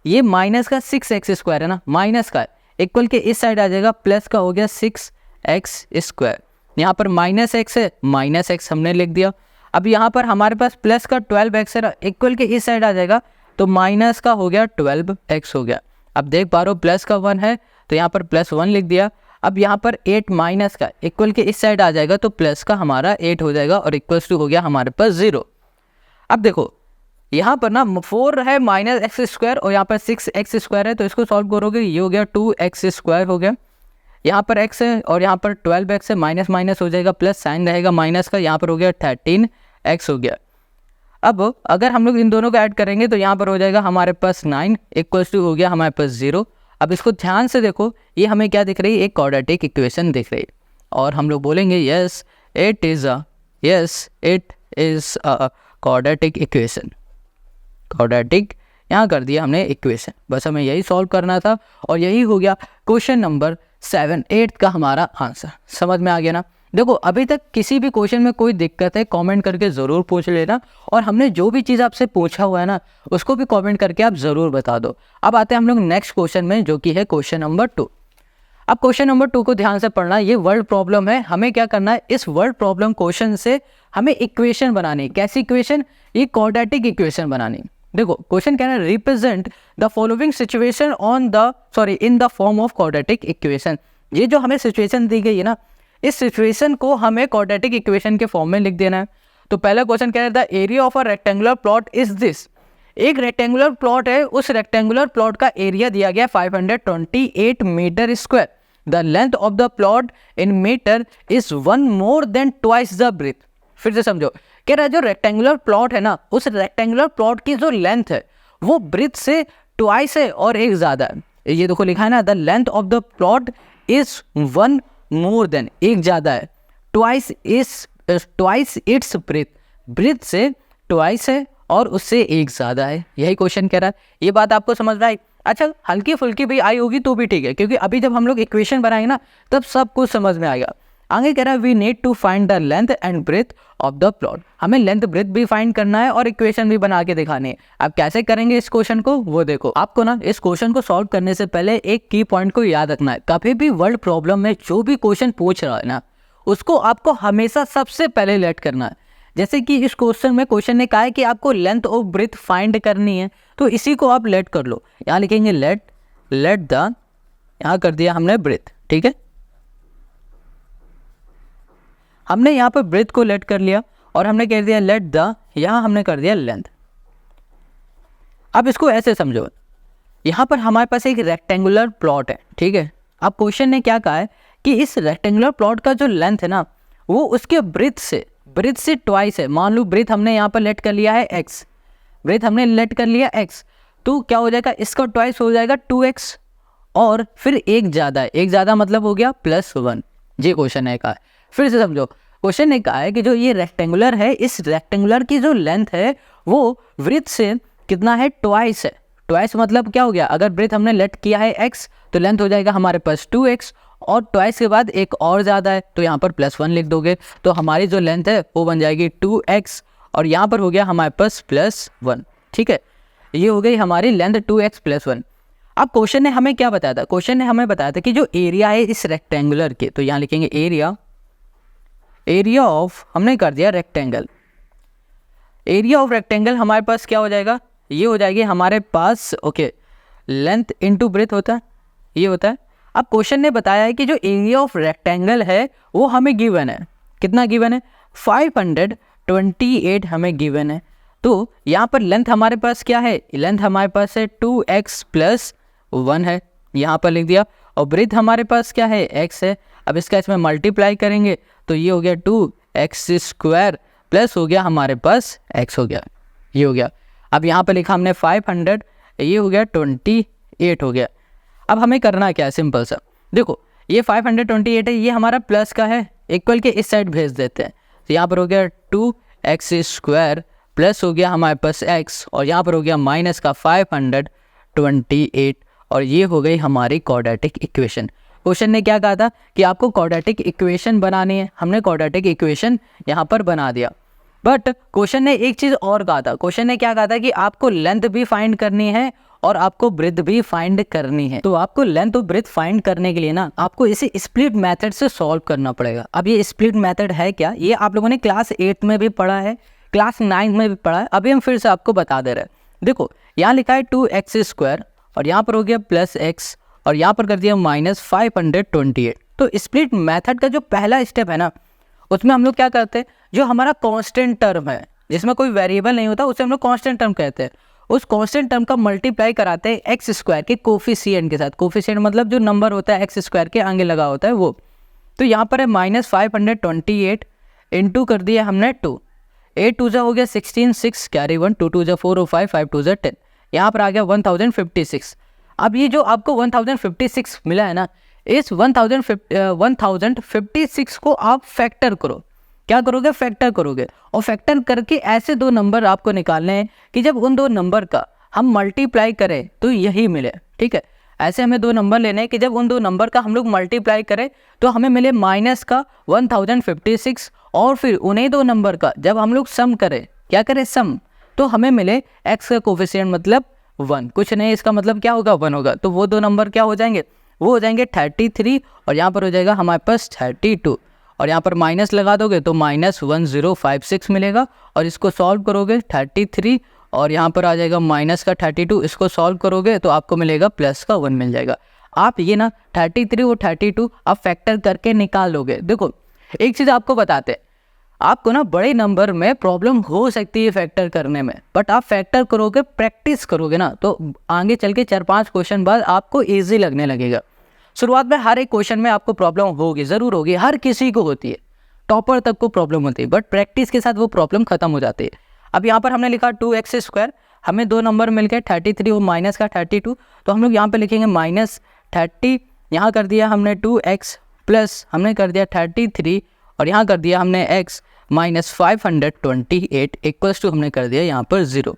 A: ये माइनस का 6x स्क्वायर है ना, माइनस का इक्वल के इस साइड आ जाएगा, प्लस का हो गया 6x स्क्वायर। यहाँ पर माइनस x है, माइनस x हमने लिख दिया। अब यहाँ पर हमारे पास प्लस का 12x है ना, इक्वल के इस साइड आ जाएगा, तो माइनस का हो गया 12x हो गया। अब देख पा रहे हो प्लस का 1 है, तो यहाँ पर प्लस 1 लिख दिया। अब यहाँ पर 8 माइनस का इक्वल के इस साइड आ जाएगा, तो प्लस का हमारा 8 हो जाएगा और इक्वल्स टू हो गया हमारे पास 0। अब देखो यहाँ पर ना 4 है माइनस एक्स स्क्वायर और यहाँ पर 6x स्क्वायर है, तो इसको सॉल्व करोगे ये हो गया 2x स्क्वायर हो गया। यहाँ पर x है और यहाँ पर 12x है, माइनस माइनस हो जाएगा, प्लस साइन रहेगा माइनस का, यहाँ पर हो गया 13x हो गया। अब अगर हम लोग इन दोनों को ऐड करेंगे तो यहाँ पर हो जाएगा हमारे पास 9 इक्वल्स टू हो गया हमारे पास 0। अब इसको ध्यान से देखो, ये हमें क्या दिख रही है, एक क्वाड्रेटिक इक्वेशन दिख रही है और हम लोग बोलेंगे yes it is a quadratic equation. Quadratic यहाँ कर दिया हमने इक्वेशन, बस हमें यही सॉल्व करना था और यही हो गया क्वेश्चन नंबर 8 का हमारा आंसर। समझ में आ गया ना। देखो अभी तक किसी भी क्वेश्चन में कोई दिक्कत है कमेंट करके ज़रूर पूछ लेना, और हमने जो भी चीज़ आपसे पूछा हुआ है ना उसको भी कमेंट करके आप ज़रूर बता दो। अब आते हैं हम लोग नेक्स्ट क्वेश्चन में, जो कि है क्वेश्चन नंबर 2। अब क्वेश्चन नंबर 2 को ध्यान से पढ़ना, ये वर्ड प्रॉब्लम है। हमें क्या करना है, इस वर्ड प्रॉब्लम क्वेश्चन से हमें इक्वेशन बनानी। कैसी इक्वेशन, ये क्वाड्रेटिक इक्वेशन बनानी। देखो क्वेश्चन क्या है, represent the following situation in the form of quadratic equation. ये जो हमें सिचुएशन दी गई है ना, इस सिचुएशन को हमें क्वाड्रेटिक इक्वेशन के फॉर्म में लिख देना है। तो पहला क्वेश्चन क्या है, the area of a rectangular plot is this. एक रेक्टेंगुलर प्लॉट है, उस रेक्टेंगुलर प्लॉट का एरिया दिया गया 528 metre square. The length of the plot in metre is 1 more than twice the breadth. फिर से समझो, कह रहा है जो रेक्टेंगुलर प्लॉट है ना, उस रेक्टेंगुलर प्लॉट की जो लेंथ है वो ब्रेथ से ट्वाइस है और एक ज़्यादा है। ये देखो लिखा है ना, the length of the plot is 1 more than, एक ज़्यादा है, ट्वाइस इट्स ब्रेथ, ब्रेथ से ट्वाइस है और उससे एक ज़्यादा है। यही क्वेश्चन कह रहा है। ये बात आपको समझ में आई? अच्छा हल्की फुल्की भी आई होगी तो भी ठीक है, क्योंकि अभी जब हम लोग इक्वेशन बनाएंगे ना तब सब कुछ समझ में आएगा। आगे कह रहा है we need to find the length and breadth of the plot. हमें लेंथ ब्रेथ भी फाइंड करना है और इक्वेशन भी बना के दिखानी है। अब कैसे करेंगे इस क्वेश्चन को, वो देखो। आपको ना इस क्वेश्चन को सॉल्व करने से पहले एक की पॉइंट को याद रखना है। कभी भी वर्ड प्रॉब्लम में जो भी क्वेश्चन पूछ रहा है ना, उसको आपको हमेशा सबसे पहले लेट करना है। जैसे कि इस क्वेश्चन में क्वेश्चन ने कहा है कि आपको लेंथ और ब्रेथ फाइंड करनी है, तो इसी को आप लेट कर लो। यहाँ लिखेंगे लेट द, यहाँ कर दिया हमने ब्रेथ, ठीक है। हमने यहाँ पर ब्रेथ को लेट कर लिया और हमने कह दिया लेट द, यहाँ हमने कर दिया लेंथ। अब इसको ऐसे समझो, यहाँ पर हमारे पास एक रेक्टेंगुलर प्लॉट है, ठीक है। अब क्वेश्चन ने क्या कहा है कि इस रेक्टेंगुलर प्लॉट का जो लेंथ है ना, वो उसके ब्रेथ से ट्वाइस है। मान लो ब्रेथ हमने यहाँ पर लेट कर लिया है x, ब्रेथ हमने लेट कर लिया x, तो क्या हो जाएगा, इसका ट्वाइस हो जाएगा 2x और फिर एक ज़्यादा है, एक ज़्यादा मतलब हो गया +1। ये क्वेश्चन ने कहा है। फिर से समझो, क्वेश्चन ने कहा है कि जो ये रेक्टेंगुलर है, इस रेक्टेंगुलर की जो लेंथ है वो ब्रेथ से कितना है, ट्वाइस है। ट्वाइस मतलब क्या हो गया, अगर ब्रेथ हमने लेट किया है x तो लेंथ हो जाएगा हमारे पास 2x और ट्वाइस के बाद एक और ज़्यादा है तो यहाँ पर +1 लिख दोगे, तो हमारी जो लेंथ है वो बन जाएगी 2x और यहाँ पर हो गया हमारे पास +1, ठीक है। ये हो गई हमारी लेंथ 2x +1। अब क्वेश्चन ने हमें क्या बताया था, क्वेश्चन ने हमें बताया था कि जो एरिया है इस रेक्टेंगुलर के, तो यहाँ लिखेंगे एरिया ऑफ, हमने कर दिया रेक्टेंगल, एरिया ऑफ रेक्टेंगल हमारे पास क्या हो जाएगा, ये हो जाएगी हमारे पास ओके लेंथ इनटू ब्रेथ होता है, ये होता है। अब क्वेश्चन ने बताया है कि जो एरिया ऑफ रेक्टेंगल है वो हमें गिवन है, कितना गिवन है, 528 हमें गिवन है। तो यहाँ पर लेंथ हमारे पास क्या है, लेंथ हमारे पास है 2x +1 है, यहाँ पर लिख दिया, और ब्रेथ हमारे पास क्या है, x है। अब इसका इसमें मल्टीप्लाई करेंगे तो ये हो गया 2x² प्लस हो गया हमारे पास x हो गया, ये हो गया। अब यहाँ पर लिखा हमने 500, ये हो गया 28 हो गया। अब हमें करना क्या है, सिंपल सा, देखो ये 528 है, ये हमारा प्लस का है, इक्वल के इस साइड भेज देते हैं, तो यहाँ पर हो गया 2x² प्लस हो गया हमारे पास x और यहाँ पर हो गया माइनस का 528 और ये हो गई हमारी क्वाड्रेटिक इक्वेशन। क्वेश्चन ने क्या कहा था कि आपको क्वाड्रेटिक इक्वेशन बनानी है, हमने क्वाड्रेटिक इक्वेशन यहाँ पर बना दिया। बट क्वेश्चन ने एक चीज़ और कहा था, क्वेश्चन ने क्या कहा था कि आपको लेंथ भी फाइंड करनी है और आपको ब्रेथ भी फाइंड करनी है। तो आपको लेंथ और ब्रेथ फाइंड करने के लिए ना आपको इसे स्प्लिट मेथड से सॉल्व करना पड़ेगा। अब ये स्प्लिट मेथड है क्या, ये आप लोगों ने क्लास 8 में भी पढ़ा है, क्लास 9 में भी पढ़ा है, अभी हम फिर से आपको बता दे रहे हैं। देखो यहाँ लिखा है 2x² और यहाँ पर हो गया +x और यहाँ पर कर दिया -528। तो स्प्लिट मेथड का जो पहला स्टेप है ना, उसमें हम लोग क्या करते हैं, जो हमारा कांस्टेंट टर्म है जिसमें कोई वेरिएबल नहीं होता उसे हम लोग कांस्टेंट टर्म कहते हैं, उस कांस्टेंट टर्म का मल्टीप्लाई कराते हैं x² के कोफिशिएंट के साथ। कोफिशिएंट मतलब जो नंबर होता है x² के आगे लगा होता है वो। तो यहाँ पर है -528 इंटू कर दिया हमने 2, 8 2 हो गया 16, 6 कैरी 1, 2 2 4 और 5 5 2 10, यहाँ पर आ गया 1056। अब ये जो आपको 1056 मिला है ना, इस 1056 को आप फैक्टर करो। क्या करोगे, फैक्टर करोगे, और फैक्टर करके ऐसे दो नंबर आपको निकालने हैं कि जब उन दो नंबर का हम मल्टीप्लाई करें तो यही मिले। ठीक है, ऐसे हमें दो नंबर लेने हैं कि जब उन दो नंबर का हम लोग मल्टीप्लाई करें तो हमें मिले माइनस का 1056, और फिर उन्हीं दो नंबर का जब हम लोग सम करें, क्या करें सम, तो हमें मिले x का कोफिशिएंट मतलब 1, कुछ नहीं इसका मतलब क्या होगा 1 होगा। तो वो दो नंबर क्या हो जाएंगे, वो हो जाएंगे 33 और यहाँ पर हो जाएगा हमारे पास 32, और यहाँ पर माइनस लगा दोगे तो -1056 मिलेगा, और इसको सॉल्व करोगे 33 और यहाँ पर आ जाएगा माइनस का 32, इसको सॉल्व करोगे तो आपको मिलेगा प्लस का 1 मिल जाएगा। आप ये ना 33 और 32 आप फैक्टर करके निकाल लोगे। देखो एक चीज़ आपको बताते हैं, आपको ना बड़े नंबर में प्रॉब्लम हो सकती है फैक्टर करने में, बट आप फैक्टर करोगे, प्रैक्टिस करोगे ना, तो आगे चल के 4-5 क्वेश्चन बाद आपको ईजी लगने लगेगा। शुरुआत में हर एक क्वेश्चन में आपको प्रॉब्लम होगी, ज़रूर होगी, हर किसी को होती है, टॉपर तक को प्रॉब्लम होती है, बट प्रैक्टिस के साथ वो प्रॉब्लम खत्म हो जाती है। अब यहाँ पर हमने लिखा 2x², हमें दो नंबर मिल गए 33 और माइनस का 32, तो हम लोग यहाँ पे लिखेंगे -30, यहाँ कर दिया हमने 2x प्लस हमने कर दिया 33 और यहाँ कर दिया हमने x -528 इक्वल्स टू हमने कर दिया यहाँ पर 0।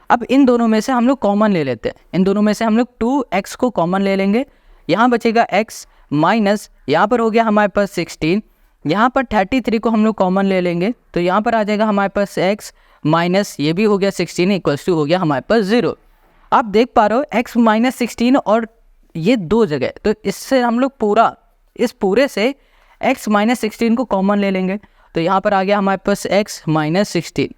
A: अब इन दोनों में से हम लोग कॉमन ले लेते हैं, इन दोनों में से हम लोग 2x को कॉमन ले लेंगे, यहाँ बचेगा x माइनस यहाँ पर हो गया हमारे पास 16, यहाँ पर 33 को हम लोग कॉमन ले लेंगे तो यहाँ पर आ जाएगा हमारे पास x माइनस ये भी हो गया 16 इक्वल्स टू हो गया हमारे पास 0। आप देख पा रहे हो x -16 और ये दो जगह, तो इससे हम लोग पूरा इस पूरे से x -16 को कॉमन ले लेंगे, तो यहाँ पर आ गया हमारे पास x -16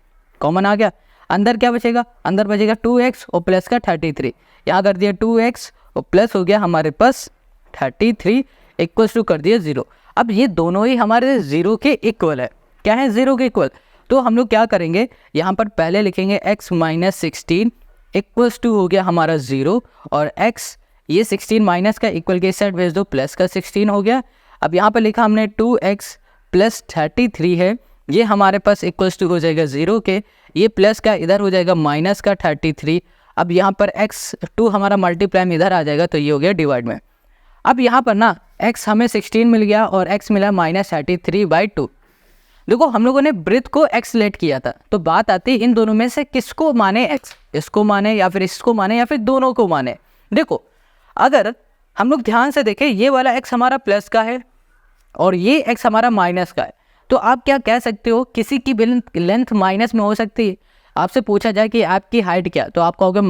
A: कॉमन आ गया। अंदर क्या बचेगा, अंदर बचेगा 2x और प्लस का 33, यहाँ कर दिया 2x और प्लस हो गया हमारे पास 33 इक्वल्स टू कर दिया 0। अब ये दोनों ही हमारे 0 के इक्वल है, क्या है 0 के इक्वल, तो हम लोग क्या करेंगे, यहाँ पर पहले लिखेंगे x -16 इक्वल्स टू हो गया हमारा 0 और x ये 16 माइनस का इक्वल के साइड भेज दो, प्लस का 16 हो गया। अब यहाँ पर लिखा हमने 2x प्लस 33 है, ये हमारे पास इक्वल्स टू हो जाएगा 0 के, ये प्लस का इधर हो जाएगा माइनस का 33। अब यहाँ पर x2 हमारा मल्टीप्लाई में इधर आ जाएगा तो ये हो गया डिवाइड में। अब यहाँ पर ना x हमें 16 मिल गया और x मिला -33/2। देखो हम लोगों ने ब्रेथ को x लेट किया था, तो बात आती है इन दोनों में से किसको माने x, इसको माने या फिर इसको माने या फिर दोनों को माने। देखो अगर हम लोग ध्यान से देखें, ये वाला x हमारा प्लस का है और ये x हमारा माइनस का है, तो आप क्या कह सकते हो, किसी की भी लेंथ माइनस में हो सकती है। आपसे पूछा जाए कि आपकी हाइट क्या, तो आप कहोगे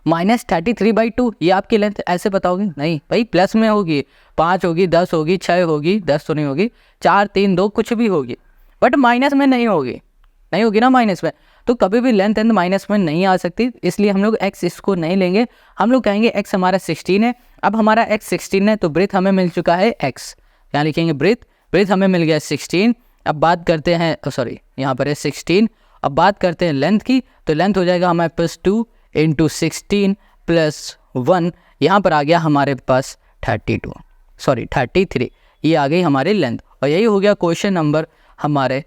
A: -33/2, ये आपकी लेंथ, ऐसे बताओगे नहीं भाई प्लस में होगी, 5 होगी, 10 होगी, 6 होगी, 10 तो नहीं होगी, 4 3 2 कुछ भी होगी, बट माइनस में नहीं होगी, नहीं होगी ना माइनस में, तो कभी भी लेंथ माइनस में नहीं आ सकती, इसलिए हम लोग x इसको नहीं लेंगे, हम लोग कहेंगे x हमारा 16 है। अब हमारा x 16 है तो ब्रेथ हमें मिल चुका है x, यहाँ लिखेंगे ब्रेथ हमें मिल गया 16। अब बात करते हैं यहाँ पर है 16, अब बात करते हैं लेंथ की, तो लेंथ हो जाएगा हमारे पास 2 × 16 + 1, यहाँ पर आ गया हमारे पास 33, ये आ गई हमारी लेंथ, और यही हो गया क्वेश्चन नंबर हमारे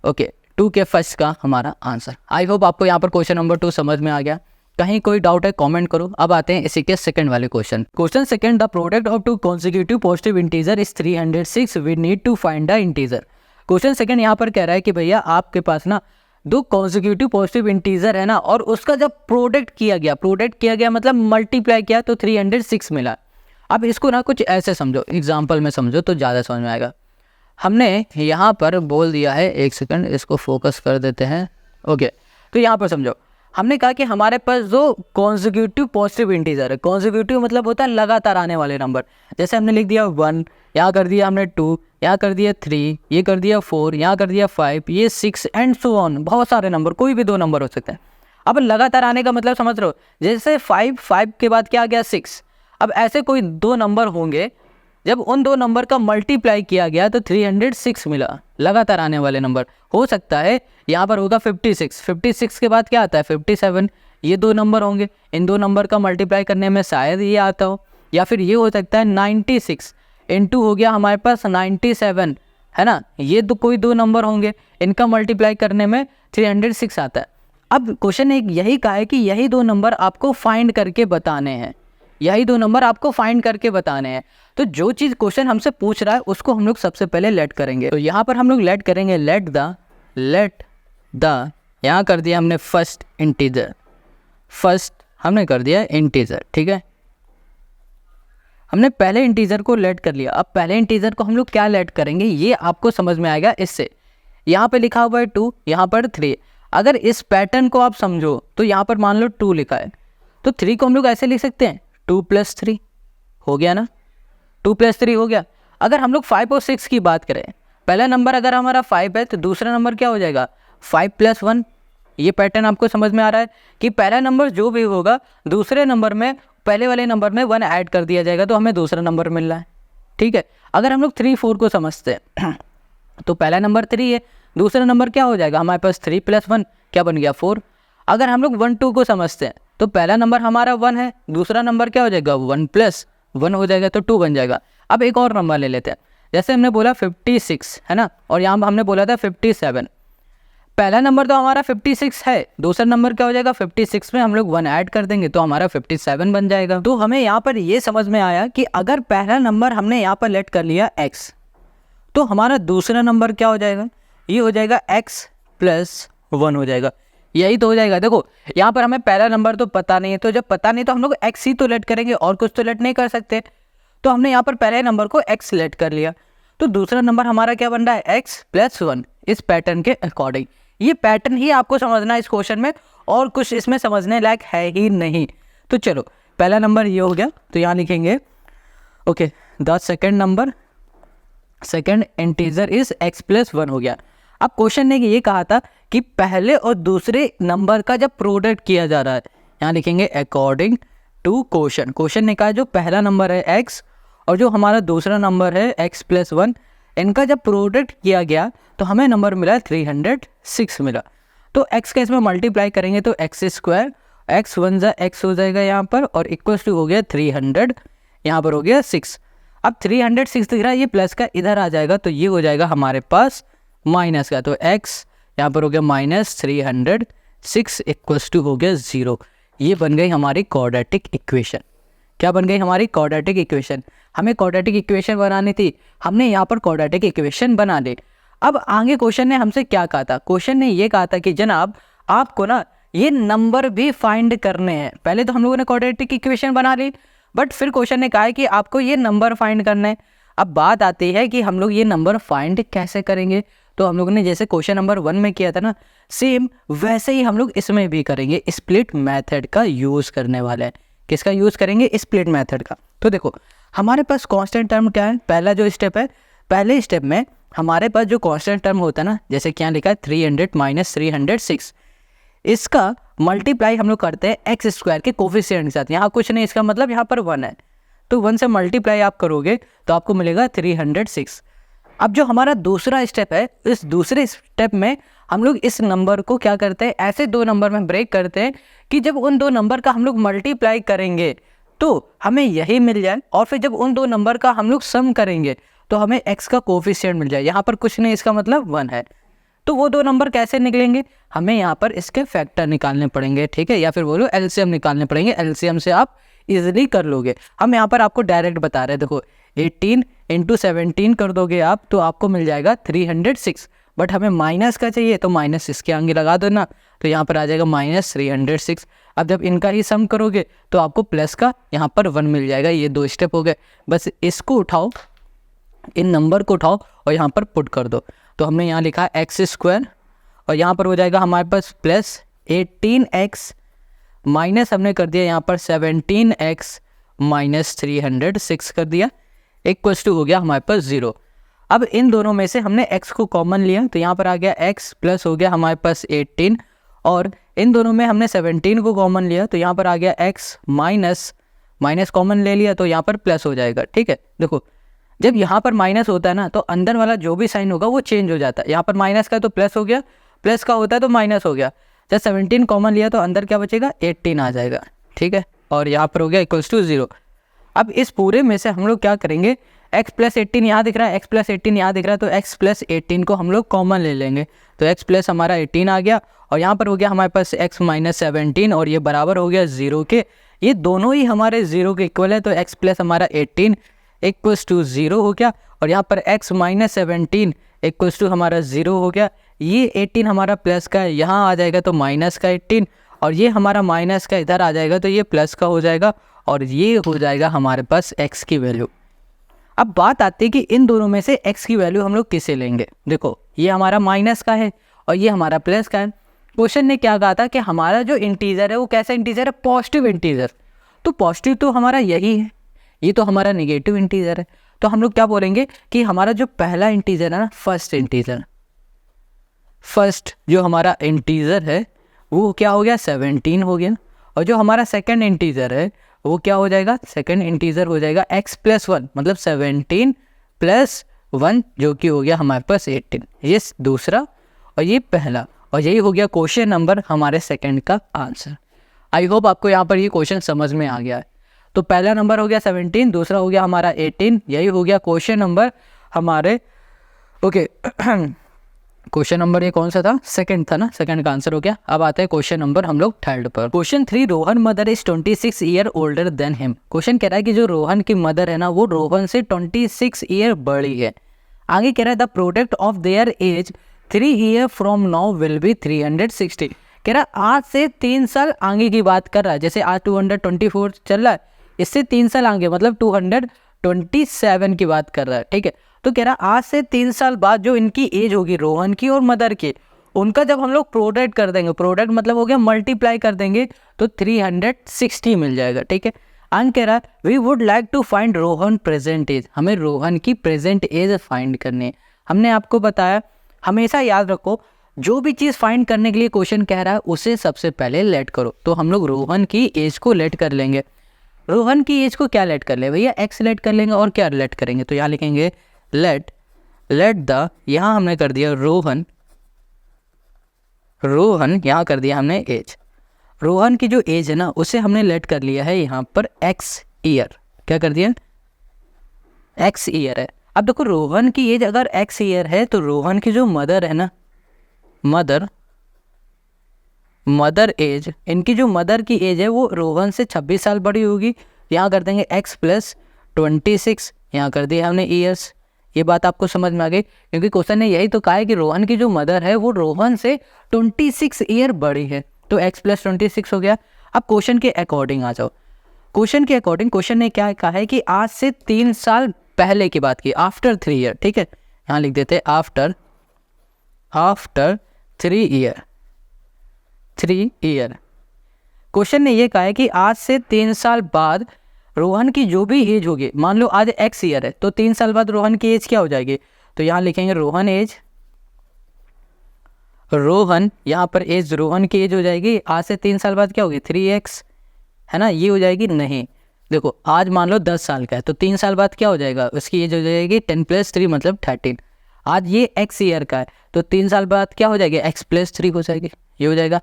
A: 2 के फर्स्ट का हमारा आंसर। आई होप आपको यहाँ पर क्वेश्चन नंबर 2 समझ में आ गया, कहीं कोई डाउट है कमेंट करो। अब आते हैं इसी के सेकंड वाले question second, the product of 2 consecutive positive integer is 306, we need to find the integer. Question second यहाँ पर कह रहा है कि भैया आपके पास ना 2 consecutive पॉजिटिव इंटीजर है ना, और उसका जब प्रोडक्ट किया गया मतलब मल्टीप्लाई किया तो 306 मिला। अब इसको ना कुछ ऐसे समझो, एग्जाम्पल में समझो तो ज़्यादा समझ में आएगा। हमने यहाँ पर बोल दिया है, एक सेकंड इसको फोकस कर देते हैं। ओके, तो यहाँ पर समझो, हमने कहा कि हमारे पास जो कॉन्जिक्यूटिव पॉजिटिव इंटीजर है, कॉन्जिक्यूटिव मतलब होता है लगातार आने वाले नंबर, जैसे हमने लिख दिया 1, यहाँ कर दिया हमने 2, यहाँ कर दिया 3, ये कर दिया 4, यहाँ कर दिया 5, ये 6 एंड सो ऑन, बहुत सारे नंबर, कोई भी 2 नंबर हो सकते हैं। अब लगातार आने का मतलब समझ रहे हो, जैसे 5 के बाद क्या आ गया 6, अब ऐसे कोई 2 नंबर होंगे, जब उन 2 नंबर का मल्टीप्लाई किया गया तो 306 मिला, लगातार आने वाले नंबर। हो सकता है यहाँ पर होगा 56 के बाद क्या आता है 57, ये 2 नंबर होंगे, इन 2 नंबर का मल्टीप्लाई करने में शायद ये आता हो, या फिर ये हो सकता है 96 इंटू हो गया हमारे पास 97, है ना, ये कोई 2 नंबर होंगे, इनका मल्टीप्लाई करने में 306 आता है। अब क्वेश्चन एक यही कहा है कि यही 2 नंबर आपको फाइंड करके बताने हैं, यही 2 नंबर आपको फाइंड करके बताने हैं। तो जो चीज़ क्वेश्चन हमसे पूछ रहा है उसको हम लोग सबसे पहले लेट करेंगे। तो यहाँ पर हम लोग लेट करेंगे लेट द यहाँ कर दिया हमने फर्स्ट इंटीजर, फर्स्ट हमने कर दिया इंटीजर, ठीक है, हमने पहले इंटीजर को लेट कर लिया। अब पहले इंटीजर को हम लोग क्या लेट करेंगे ये आपको समझ में आएगा इससे। यहाँ पे लिखा हुआ है 2, यहाँ पर 3, अगर इस पैटर्न को आप समझो तो यहाँ पर मान लो 2 लिखा है, तो 3 को हम लोग ऐसे लिख सकते हैं 2 + 3 हो गया ना, 2 + 3 हो गया। अगर हम लोग 5 और 6 की बात करें, पहला नंबर अगर हमारा 5 है तो दूसरा नंबर क्या हो जाएगा 5 + 1। ये पैटर्न आपको समझ में आ रहा है कि पहला नंबर जो भी होगा दूसरे नंबर में पहले वाले नंबर में 1 ऐड कर दिया जाएगा तो हमें दूसरा नंबर मिल रहा है, ठीक है। अगर हम लोग 3, 4 को समझते हैं तो पहला नंबर 3 है, दूसरा नंबर क्या हो जाएगा हमारे पास 3 + 1 क्या बन गया 4। अगर हम लोग 1, 2 को समझते हैं तो पहला नंबर हमारा 1 है, दूसरा नंबर क्या हो जाएगा 1 + 1 हो जाएगा तो 2 बन जाएगा। अब एक और नंबर ले लेते हैं, जैसे हमने बोला 56 है ना, और यहाँ हमने बोला था 57। पहला नंबर तो हमारा 56 है, दूसरा नंबर क्या हो जाएगा 56 में हम लोग 1 ऐड कर देंगे तो हमारा 57 बन जाएगा। तो हमें यहाँ पर ये समझ में आया कि अगर पहला नंबर हमने यहाँ पर लेट कर लिया x, तो हमारा दूसरा नंबर क्या हो जाएगा, ये हो जाएगा x + 1 हो जाएगा, यही तो हो जाएगा। देखो यहाँ पर हमें पहला नंबर तो पता नहीं है, तो जब पता नहीं तो हम लोग x ही तो लेट करेंगे और कुछ तो लेट नहीं कर सकते। तो हमने यहाँ पर पहले नंबर को x लेट कर लिया, तो दूसरा नंबर हमारा क्या बन रहा है x + 1 इस पैटर्न के अकॉर्डिंग। ये पैटर्न ही आपको समझना है इस क्वेश्चन में, और कुछ इसमें समझने लायक है ही नहीं। तो चलो पहला नंबर ये हो गया, तो यहाँ लिखेंगे okay the second number, second integer is x + 1 हो गया। अब क्वेश्चन ने ये कहा था कि पहले और दूसरे नंबर का जब प्रोडक्ट किया जा रहा है, यहाँ लिखेंगे अकॉर्डिंग टू क्वेश्चन। क्वेश्चन ने कहा जो पहला नंबर है x और जो हमारा दूसरा नंबर है x + 1, इनका जब प्रोडक्ट किया गया तो हमें नंबर मिला 306 मिला। तो x का इसमें मल्टीप्लाई करेंगे तो x², x 1 × x हो जाएगा यहाँ पर, और इक्वल्स टू हो गया 300, यहाँ पर हो गया 6। अब 306 दिख रहा है, ये प्लस का इधर आ जाएगा तो ये हो जाएगा हमारे पास माइनस का, तो x यहाँ पर हो गया -306 इक्वल्स टू हो गया 0। ये बन गई हमारी क्वाड्रेटिक इक्वेशन। क्या बन गई हमारी क्वाड्रेटिक इक्वेशन। हमें क्वाड्रेटिक इक्वेशन बनानी थी, हमने यहाँ पर क्वाड्रेटिक इक्वेशन बना ली। अब आगे क्वेश्चन ने हमसे क्या कहा था, क्वेश्चन ने ये कहा था कि जनाब आपको ना ये नंबर भी फाइंड करने हैं। पहले तो हम लोगों ने क्वाड्रेटिक इक्वेशन बना ली, बट फिर क्वेश्चन ने कहा है कि आपको ये नंबर फाइंड करना है। अब बात आती है कि हम लोग ये नंबर फाइंड कैसे करेंगे। तो हम लोगों ने जैसे क्वेश्चन नंबर 1 में किया था ना, सेम वैसे ही हम लोग इसमें भी करेंगे, स्प्लिट मेथड का यूज़ करने वाले हैं। किसका यूज़ करेंगे, स्प्लिट मेथड का। तो देखो हमारे पास कांस्टेंट टर्म क्या है, पहला जो स्टेप है, पहले स्टेप में हमारे पास जो कांस्टेंट टर्म होता है ना, जैसे क्या लिखा है 300 - 306, इसका मल्टीप्लाई हम लोग करते हैं x² के कोफिशिएंट के साथ। यहाँ कुछ नहीं, इसका मतलब यहाँ पर 1 है, तो 1 से मल्टीप्लाई आप करोगे तो आपको मिलेगा 306। अब जो हमारा दूसरा स्टेप है, इस दूसरे स्टेप में हम लोग इस नंबर को क्या करते हैं, ऐसे 2 नंबर में ब्रेक करते हैं कि जब उन 2 नंबर का हम लोग मल्टीप्लाई करेंगे तो हमें यही मिल जाए, और फिर जब उन 2 नंबर का हम लोग सम करेंगे तो हमें x का कोफिशिएंट मिल जाए। यहाँ पर कुछ नहीं, इसका मतलब 1 है। तो वो 2 नंबर कैसे निकलेंगे, हमें यहाँ पर इसके फैक्टर निकालने पड़ेंगे, ठीक है, या फिर बोलो एलसीएम निकालने पड़ेंगे। एलसीएम से आप इजीली कर लोगे। हम यहाँ पर आपको डायरेक्ट बता रहे हैं, देखो 18 × 17 कर दोगे आप तो आपको मिल जाएगा 306, बट हमें माइनस का चाहिए तो माइनस इसके आगे लगा दो ना, तो यहाँ पर आ जाएगा -306। अब जब इनका ही सम करोगे तो आपको प्लस का यहाँ पर 1 मिल जाएगा। ये 2 स्टेप हो गए, बस इसको उठाओ इन नंबर को उठाओ और यहाँ पर पुट कर दो। तो हमने यहाँ लिखा एक्स स्क्वायर और यहाँ पर हो जाएगा हमारे पास प्लस 18x माइनस हमने कर दिया यहाँ पर 17x माइनस 306 कर दिया, इक्वल्स टू हो गया हमारे पास 0। अब इन दोनों में से हमने x को कॉमन लिया तो यहाँ पर आ गया x प्लस हो गया हमारे पास 18 और इन दोनों में हमने 17 को कॉमन लिया तो यहाँ पर आ गया x माइनस कॉमन ले लिया तो यहाँ पर प्लस हो जाएगा। ठीक है, देखो जब यहाँ पर माइनस होता है ना तो अंदर वाला जो भी साइन होगा वो चेंज हो जाता है। यहाँ पर माइनस का तो प्लस हो गया, प्लस का होता है तो माइनस हो गया। जब 17 कॉमन लिया तो अंदर क्या बचेगा 18 आ जाएगा। ठीक है, और यहाँ पर हो गया इक्वल्स टू 0। अब इस पूरे में से हम लोग क्या करेंगे, x प्लस 18 यहाँ दिख रहा है, x प्लस 18 यहाँ दिख रहा है तो x प्लस 18 को हम लोग कॉमन ले लेंगे तो x प्लस हमारा 18 आ गया और यहाँ पर हो गया हमारे पास x माइनस 17 और ये बराबर हो गया 0 के। ये दोनों ही हमारे 0 के इक्वल है तो x प्लस हमारा 18 इक्वल्स टू 0 हो गया और यहाँ पर x माइनस 17 इक्वल्स टू हमारा 0 हो गया। ये 18 हमारा प्लस का है, यहाँ आ जाएगा तो माइनस का 18 और ये हमारा माइनस का इधर आ जाएगा तो ये प्लस का हो जाएगा और ये हो जाएगा हमारे पास x की वैल्यू। अब बात आती है कि इन दोनों में से x की वैल्यू हम लोग किसे लेंगे। देखो ये हमारा माइनस का है और ये हमारा प्लस का है। क्वेश्चन ने क्या कहा था कि हमारा जो इंटीजर है वो कैसा इंटीजर है, पॉजिटिव इंटीजर। तो पॉजिटिव तो हमारा यही है, ये तो हमारा नेगेटिव इंटीजर है। तो हम लोग क्या बोलेंगे कि हमारा जो पहला इंटीजर है ना, फर्स्ट इंटीजर, फर्स्ट जो हमारा इंटीजर है वो क्या हो गया 17 हो गया और जो हमारा सेकंड इंटीजर है वो क्या हो जाएगा, सेकंड इंटीजर हो जाएगा x प्लस 1 मतलब 17 प्लस 1 जो कि हो गया हमारे पास 18। ये दूसरा और ये पहला और यही हो गया क्वेश्चन नंबर हमारे सेकंड का आंसर। आई होप आपको यहाँ पर ये क्वेश्चन समझ में आ गया है। तो पहला नंबर हो गया 17, दूसरा हो गया हमारा 18, यही हो गया क्वेश्चन नंबर हमारे। ओके क्वेश्चन नंबर ये कौन सा था, सेकंड था ना, सेकंड का आंसर हो गया। अब आते हैं क्वेश्चन नंबर हम लोग थर्ड पर। Question 3, Rohan mother is 26 year older than him. Question कह रहा है कि जो रोहन की मदर है ना वो रोहन से 26 ईयर बड़ी है। आगे कह रहा है the product of their age 3 year from now will be 360। कह रहा है आज से 3 साल आगे की बात कर रहा है। जैसे आज 224 चल रहा है, इससे 3 साल आगे मतलब 227 की बात कर रहा है। ठीक है, तो कह रहा है आज से 3 साल बाद जो इनकी एज होगी रोहन की और मदर की, उनका जब हम लोग प्रोडक्ट कर देंगे, प्रोडक्ट मतलब हो गया मल्टीप्लाई कर देंगे तो 360 मिल जाएगा। ठीक है, अंक कह रहा है we would like to find Rohan present age. हमें रोहन की प्रेजेंट एज फाइंड करनी है। हमने आपको बताया, हमेशा याद रखो जो भी चीज़ फाइंड करने के लिए क्वेश्चन कह रहा है उसे सबसे पहले लेट करो। तो हम लोग रोहन की एज को लेट कर लेंगे। रोहन की एज को क्या लेट कर ले भैया, एक्स लेट कर लेंगे और क्या लेट करेंगे, तो यहाँ लिखेंगे लेट द, यहाँ हमने कर दिया रोहन यहाँ कर दिया हमने एज। रोहन की जो एज है ना उसे हमने लेट कर लिया है यहाँ पर एक्स ईयर। क्या कर दिया, एक्स ईयर है। अब देखो रोहन की एज अगर एक्स ईयर है तो रोहन की जो मदर है ना, मदर एज, इनकी जो मदर की एज है वो रोहन से 26 साल बड़ी होगी। यहाँ कर देंगे x प्लस 26, यहाँ कर दिया हमने ईयर्स। ये बात आपको समझ में आ गई, क्योंकि क्वेश्चन ने यही तो कहा है कि रोहन की जो मदर है वो रोहन से 26 ईयर बड़ी है, तो x प्लस 26 हो गया। अब क्वेश्चन के अकॉर्डिंग आ जाओ। क्वेश्चन के अकॉर्डिंग क्वेश्चन ने क्या कहा है कि आज से 3 साल पहले की बात की, आफ्टर 3 ईयर। ठीक है, यहाँ लिख देते आफ्टर 3 ईयर। क्वेश्चन ने ये कहा है कि आज से 3 साल बाद रोहन की जो भी एज होगी, मान लो आज x ईयर है तो 3 साल बाद रोहन की एज क्या हो जाएगी, तो यहाँ लिखेंगे रोहन एज, यहाँ पर एज रोहन की एज हो जाएगी आज से 3 साल बाद क्या होगी 3x, है ना, ये हो जाएगी। नहीं देखो आज मान लो 10 साल का है तो 3 साल बाद क्या हो जाएगा, उसकी एज हो जाएगी 10 + 3 मतलब 13। आज ये x ईयर का है तो 3 साल बाद क्या हो जाएगी x + 3 हो जाएगी, ये हो जाएगा।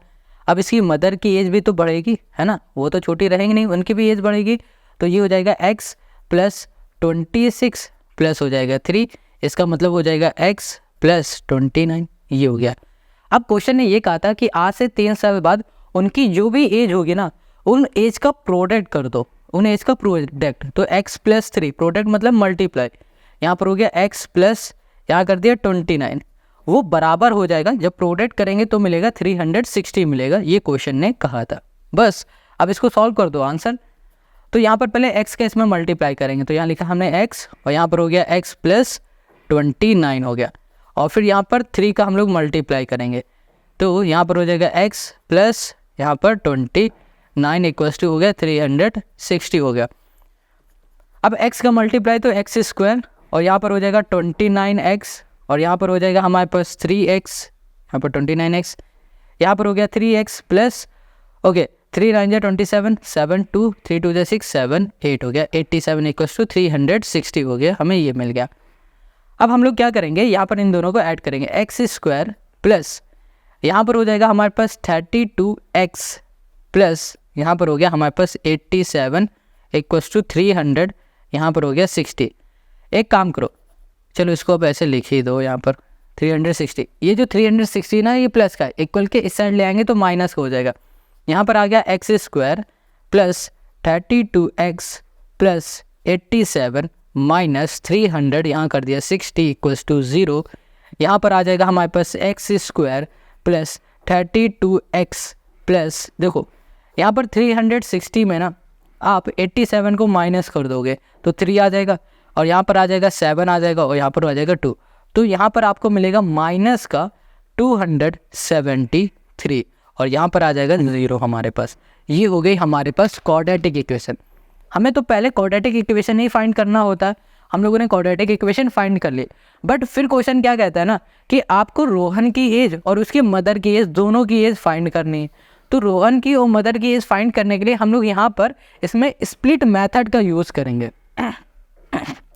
A: अब इसकी मदर की एज भी तो बढ़ेगी, है ना, वो तो छोटी रहेंगी नहीं, उनकी भी एज बढ़ेगी, तो ये हो जाएगा x + 26 प्लस हो जाएगा 3, इसका मतलब हो जाएगा x + 29, ये हो गया। अब क्वेश्चन ने ये कहा था कि आज से 3 साल बाद उनकी जो भी एज होगी ना उन एज का प्रोडक्ट कर दो, उन एज का प्रोडक्ट, तो x + 3 प्रोडक्ट मतलब मल्टीप्लाई, यहाँ पर हो गया x प्लस यहाँ कर दिया 29, वो बराबर हो जाएगा, जब प्रोडक्ट करेंगे तो मिलेगा 360 मिलेगा, ये क्वेश्चन ने कहा था। बस अब इसको सॉल्व कर दो आंसर। तो यहाँ पर पहले x का इसमें मल्टीप्लाई करेंगे, तो यहाँ लिखा हमने x और यहाँ पर हो गया x प्लस 29 हो गया, और फिर यहाँ पर 3 का हम लोग मल्टीप्लाई करेंगे, तो यहाँ पर हो जाएगा x प्लस यहाँ पर 29 इक्वल्स टू हो गया 360 हो गया। अब x का मल्टीप्लाई तो x स्क्वायर, और यहाँ पर हो जाएगा 29x, और यहाँ पर हो जाएगा हमारे पास 3x, यहाँ पर 29x, यहाँ पर हो गया 3x प्लस ओके 3 9 जा 27, 7 2 3 2 जा 6 7 8 हो गया, 87 इक्वल्स टू 360 हो गया, हमें ये मिल गया। अब हम लोग क्या करेंगे, यहाँ पर इन दोनों को ऐड करेंगे, एक्स स्क्वायर प्लस यहाँ पर हो जाएगा हमारे पास 32x प्लस यहाँ पर हो गया हमारे पास 87 इक्वल्स टू 300, यहाँ पर हो गया 60। एक काम करो, चलो इसको अब ऐसे लिख ही दो, यहाँ पर 360, ये जो 360 ना ये प्लस का है, इक्वल के इस साइड ले आएंगे तो माइनस हो जाएगा। यहाँ पर आ गया x square plus 32x plus 87 minus 300, यहाँ कर दिया 60 इक्वल्स टू 0। यहाँ पर आ जाएगा हमारे पास x square plus 32x plus देखो यहाँ पर 360 में ना आप 87 को माइनस कर दोगे तो 3 आ जाएगा, और यहाँ पर आ जाएगा 7 आ जाएगा, और यहाँ पर आ जाएगा 2, तो यहाँ पर आपको मिलेगा माइनस का 273, और यहाँ पर आ जाएगा 0 हमारे पास। ये हो गई हमारे पास क्वाड्रेटिक इक्वेशन। हमें तो पहले क्वाड्रेटिक इक्वेशन ही फाइंड करना होता है, हम लोगों ने क्वाड्रेटिक इक्वेशन फाइंड कर ली, बट फिर क्वेश्चन क्या कहता है ना कि आपको रोहन की एज और उसकी मदर की एज दोनों की एज फाइंड करनी है। तो रोहन की और मदर की एज फाइंड करने के लिए हम लोग यहाँ पर इसमें स्प्लिट मेथड का यूज़ करेंगे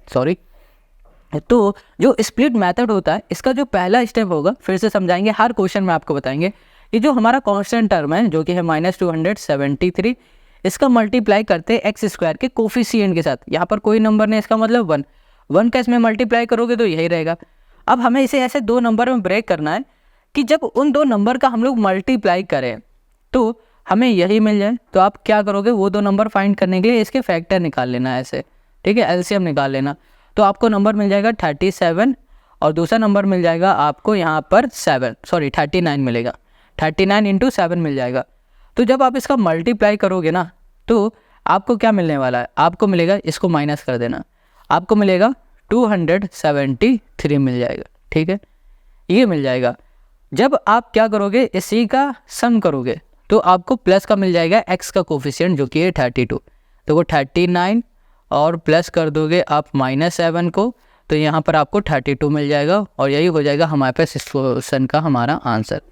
A: सॉरी। तो जो स्प्लिट मेथड होता है इसका जो पहला स्टेप होगा, फिर से समझाएंगे, हर क्वेश्चन में आपको बताएंगे, ये जो हमारा कांस्टेंट टर्म है जो कि है -273, इसका मल्टीप्लाई करते हैं एक्स स्क्वायर के कोफिशिएंट के साथ। यहाँ पर कोई नंबर नहीं, इसका मतलब 1 का इसमें मल्टीप्लाई करोगे तो यही रहेगा। अब हमें इसे ऐसे 2 नंबर में ब्रेक करना है कि जब उन 2 नंबर का हम लोग मल्टीप्लाई करें तो हमें यही मिल जाए। तो आप क्या करोगे, वो 2 नंबर फाइंड करने के लिए इसके फैक्टर निकाल लेना है ऐसे, ठीक है, एलसीएम निकाल लेना। तो आपको नंबर मिल जाएगा 37, और दूसरा नंबर मिल जाएगा आपको यहाँ पर 39 मिलेगा, 39 इंटू 7 मिल जाएगा। तो जब आप इसका मल्टीप्लाई करोगे ना तो आपको क्या मिलने वाला है, आपको मिलेगा, इसको माइनस कर देना, आपको मिलेगा 273 मिल जाएगा, ठीक है, ये मिल जाएगा। जब आप क्या करोगे, इसी का सम करोगे तो आपको प्लस का मिल जाएगा एक्स का कोफिशिएंट जो कि है 32, तो वो 39 और प्लस कर दोगे आप -7 को, तो यहाँ पर आपको 32 मिल जाएगा, और यही हो जाएगा हमारे पास इस क्वेश्चन का हमारा आंसर।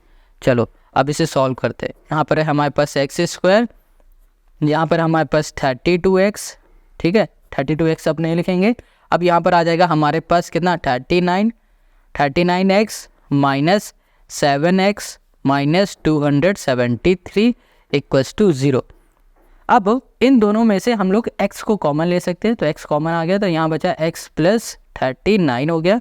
A: चलो अब इसे सॉल्व करते हैं। यहाँ पर है हमारे पास एक्स स्क्वायर, यहाँ पर हमारे पास 32x, ठीक है, 32x अब नहीं लिखेंगे। अब यहाँ पर आ जाएगा हमारे पास कितना 39x minus 7x minus 273 equals to 0। अब इन दोनों में से हम लोग x को कॉमन ले सकते हैं, तो x कॉमन आ गया, तो यहाँ बचा x प्लस 39 हो गया,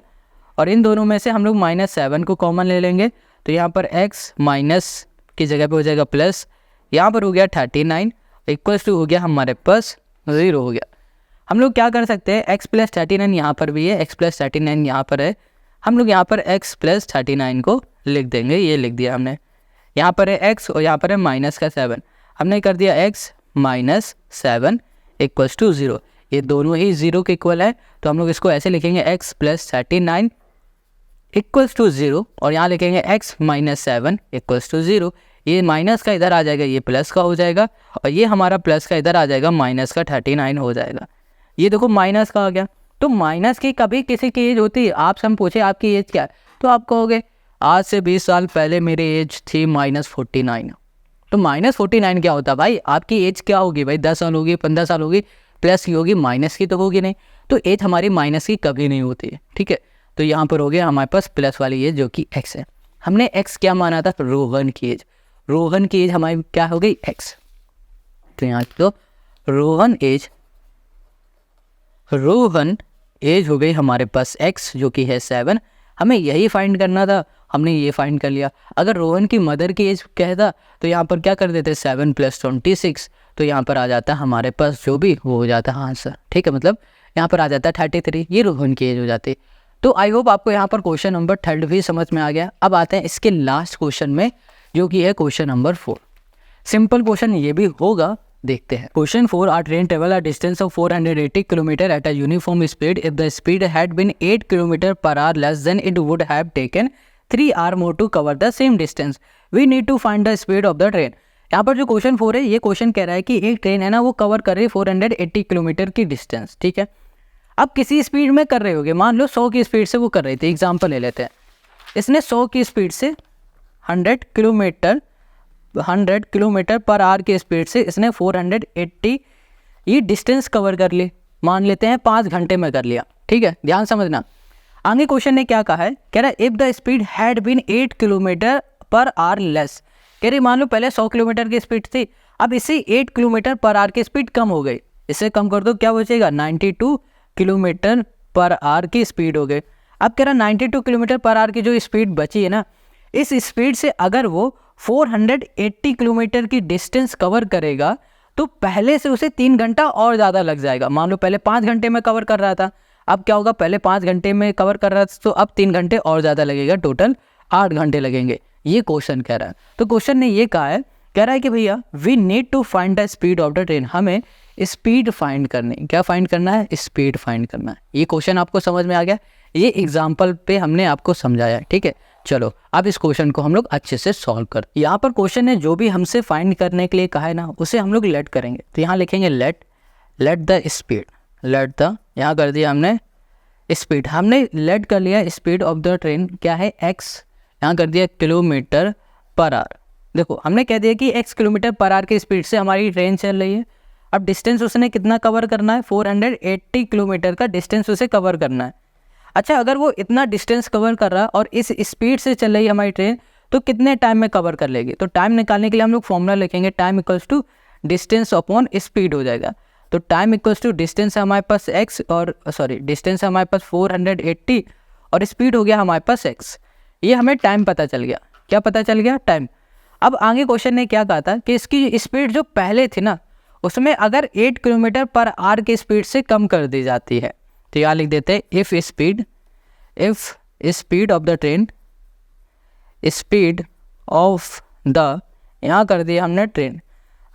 A: और इन दोनों में से हम लोग -7 को कॉमन ले लेंगे, तो यहाँ पर x माइनस की जगह पे हो जाएगा प्लस, यहाँ पर हो गया 39 इक्वल्स टू हो गया हमारे पास 0 हो गया। हम लोग क्या कर सकते हैं, x प्लस 39 यहाँ पर भी है, x प्लस 39 यहाँ पर है, हम लोग यहाँ पर x प्लस 39 को लिख देंगे, ये लिख दिया हमने। यहाँ पर है x और यहाँ पर है माइनस का 7, हमने कर दिया x माइनस 7 इक्वल्स टू 0, ये दोनों ही 0 के इक्वल है, तो हम लोग इसको ऐसे लिखेंगे x प्लस 39 इक्वल्स टू 0, और यहाँ लिखेंगे x माइनस 7 इक्वल्स टू 0। ये माइनस का इधर आ जाएगा, ये प्लस का हो जाएगा, और ये हमारा प्लस का इधर आ जाएगा, माइनस का 39 हो जाएगा। ये देखो माइनस का आ गया। तो माइनस की कभी किसी की एज होती है, आपसे हम पूछे आपकी एज क्या है, तो आप कहोगे आज से 20 साल पहले मेरी एज थी -49। तो -49 क्या होता है भाई, आपकी एज क्या होगी भाई, 10 साल होगी, 15 साल होगी, प्लस की होगी, माइनस की तो होगी नहीं। तो एज हमारी माइनस की कभी नहीं होती है, ठीक है। तो यहाँ पर हो गया हमारे पास प्लस वाली एज जो कि x है। हमने x क्या माना था, रोहन की एज, रोहन की एज हमारी क्या हो गई x, तो यहाँ तो रोहन एज हो गई हमारे पास x जो कि है 7। हमें यही फाइंड करना था, हमने ये फाइंड कर लिया। अगर रोहन की मदर की एज कहता तो यहाँ पर क्या कर देते 7 + 26, तो यहाँ पर आ जाता हमारे पास जो भी वो हो जाता आंसर, ठीक है, मतलब यहाँ पर आ जाता 33, ये रोहन की एज हो जाती। तो आई होप आपको यहाँ पर क्वेश्चन नंबर 3 भी समझ में आ गया। अब आते हैं इसके लास्ट क्वेश्चन में जो कि है क्वेश्चन नंबर 4। सिंपल क्वेश्चन ये भी होगा, देखते हैं। Question 4, are train travel a distance of 480 kilometre at a uniform speed if the speed had been 8 kilometre per hour less than it would have taken 3 hour more to cover the same distance, we need to find the speed of the train. यहाँ पर जो क्वेश्चन 4 है, ये क्वेश्चन कह रहा है कि एक ट्रेन है ना, वो कवर कर रही है 480 किलोमीटर की डिस्टेंस, ठीक है। अब किसी स्पीड में कर रहे होगे, मान लो 100 की स्पीड से वो कर रही थी, एग्जाम्पल ले लेते हैं। इसने 100 की स्पीड से 100 किलोमीटर पर आवर की स्पीड से इसने 480 ये डिस्टेंस कवर कर ली, मान लेते हैं 5 घंटे में कर लिया, ठीक है। ध्यान समझना, आगे क्वेश्चन ने क्या कहा है, कह रहा है if the speed had been 8 kilometre per hour less. कह रही मान लो पहले 100 किलोमीटर की स्पीड थी, अब इसे 8 किलोमीटर पर आवर की स्पीड कम हो गई, इसे कम कर दो, क्या बचेगा 92 किलोमीटर पर आवर की स्पीड हो गई। अब कह रहा 92 किलोमीटर पर आवर की जो स्पीड बची है ना, इस स्पीड से अगर वो 480 किलोमीटर की डिस्टेंस कवर करेगा तो पहले से उसे 3 घंटा और ज़्यादा लग जाएगा। मान लो पहले 5 घंटे में कवर कर रहा था, अब क्या होगा, पहले 5 घंटे में कवर कर रहा था तो अब 3 घंटे और ज़्यादा लगेगा, टोटल 8 घंटे लगेंगे। ये क्वेश्चन कह रहा है। तो क्वेश्चन ने ये कहा है, कह रहा है कि भैया we need to find the speed of the train, हमें स्पीड फाइंड करनी, क्या फाइंड करना है, स्पीड फाइंड करना है। ये क्वेश्चन आपको समझ में आ गया, ये एग्जाम्पल पे हमने आपको समझाया, ठीक है। चलो अब इस क्वेश्चन को हम लोग अच्छे से सॉल्व कर, यहाँ पर क्वेश्चन ने जो भी हमसे फाइंड करने के लिए कहा है ना, उसे हम लोग लेट करेंगे। तो यहाँ लिखेंगे let the speed, let the, यहाँ कर दिया हमने स्पीड, हमने लेट कर लिया स्पीड ऑफ द ट्रेन, क्या है x, यहाँ कर दिया किलोमीटर पर आवर। देखो हमने कह दिया कि x किलोमीटर पर आवर की स्पीड से हमारी ट्रेन चल रही है। अब डिस्टेंस उसने कितना कवर करना है, 480 किलोमीटर का डिस्टेंस उसे कवर करना है। अच्छा, अगर वो इतना डिस्टेंस कवर कर रहा है और इस स्पीड से चल रही है हमारी ट्रेन, तो कितने टाइम में कवर कर लेगी। तो टाइम निकालने के लिए हम लोग फॉर्मूला लिखेंगे, time equals to distance upon speed हो जाएगा। तो टाइम इक्वल्स टू डिस्टेंस है हमारे पास x, और सॉरी डिस्टेंस है हमारे पास 480 और स्पीड हो गया हमारे पास x। ये हमें टाइम पता चल गया, क्या पता चल गया, टाइम। अब आगे क्वेश्चन ने क्या कहा था कि इसकी स्पीड जो पहले थी ना, उसमें अगर 8 किलोमीटर पर आवर की स्पीड से कम कर दी जाती है, तो यहाँ लिख देते हैं if speed of the train, speed of the, यहाँ कर दिया हमने ट्रेन,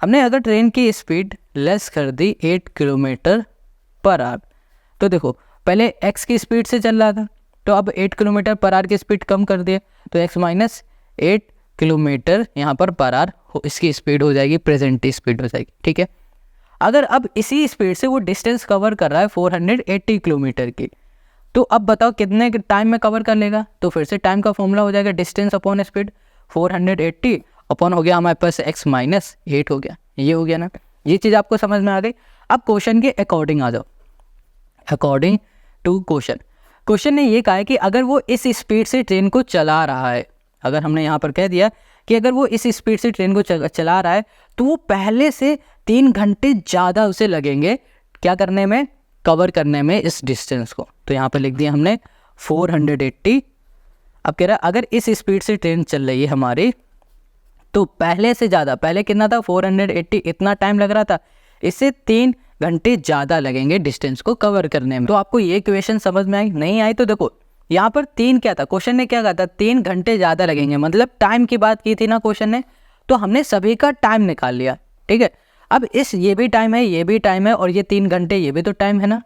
A: हमने अगर ट्रेन की स्पीड लेस कर दी 8 किलोमीटर पर आवर, तो देखो पहले x की स्पीड से चल रहा था, तो अब 8 किलोमीटर पर आवर की स्पीड कम कर दिया, तो x माइनस 8 किलोमीटर यहाँ पर आवर इसकी स्पीड हो जाएगी, प्रेजेंट स्पीड हो जाएगी, ठीक है। अगर अब इसी स्पीड से वो डिस्टेंस कवर कर रहा है 480 किलोमीटर की, तो अब बताओ कितने टाइम में कवर कर लेगा। तो फिर से टाइम का फॉर्मूला हो जाएगा डिस्टेंस अपॉन स्पीड, 480 अपॉन हो गया हमारे पास x माइनस 8 हो गया, ये हो गया ना। ये चीज़ आपको समझ में आ गई। अब क्वेश्चन के अकॉर्डिंग आ जाओ, अकॉर्डिंग टू क्वेश्चन ने ये कहा है कि अगर वो इस स्पीड से ट्रेन को चला रहा है, अगर हमने यहाँ पर कह दिया कि अगर वो इस स्पीड से ट्रेन को चला रहा है, तो वो पहले से 3 घंटे ज़्यादा उसे लगेंगे क्या करने में, कवर करने में इस डिस्टेंस को। तो यहाँ पर लिख दिया हमने 480। अब कह रहा है अगर इस स्पीड से ट्रेन चल रही है हमारी, तो पहले से ज़्यादा, पहले कितना था 480, इतना टाइम लग रहा था, इससे 3 घंटे ज़्यादा लगेंगे डिस्टेंस को कवर करने में। तो आपको ये इक्वेशन समझ में आई, नहीं आई तो देखो यहाँ पर 3 क्या था, क्वेश्चन ने क्या कहा था, 3 घंटे ज़्यादा लगेंगे, मतलब टाइम की बात की थी ना क्वेश्चन ने, तो हमने सभी का टाइम निकाल लिया, ठीक है। अब ये भी टाइम है, ये भी टाइम है, और ये 3 घंटे ये भी तो टाइम है ना।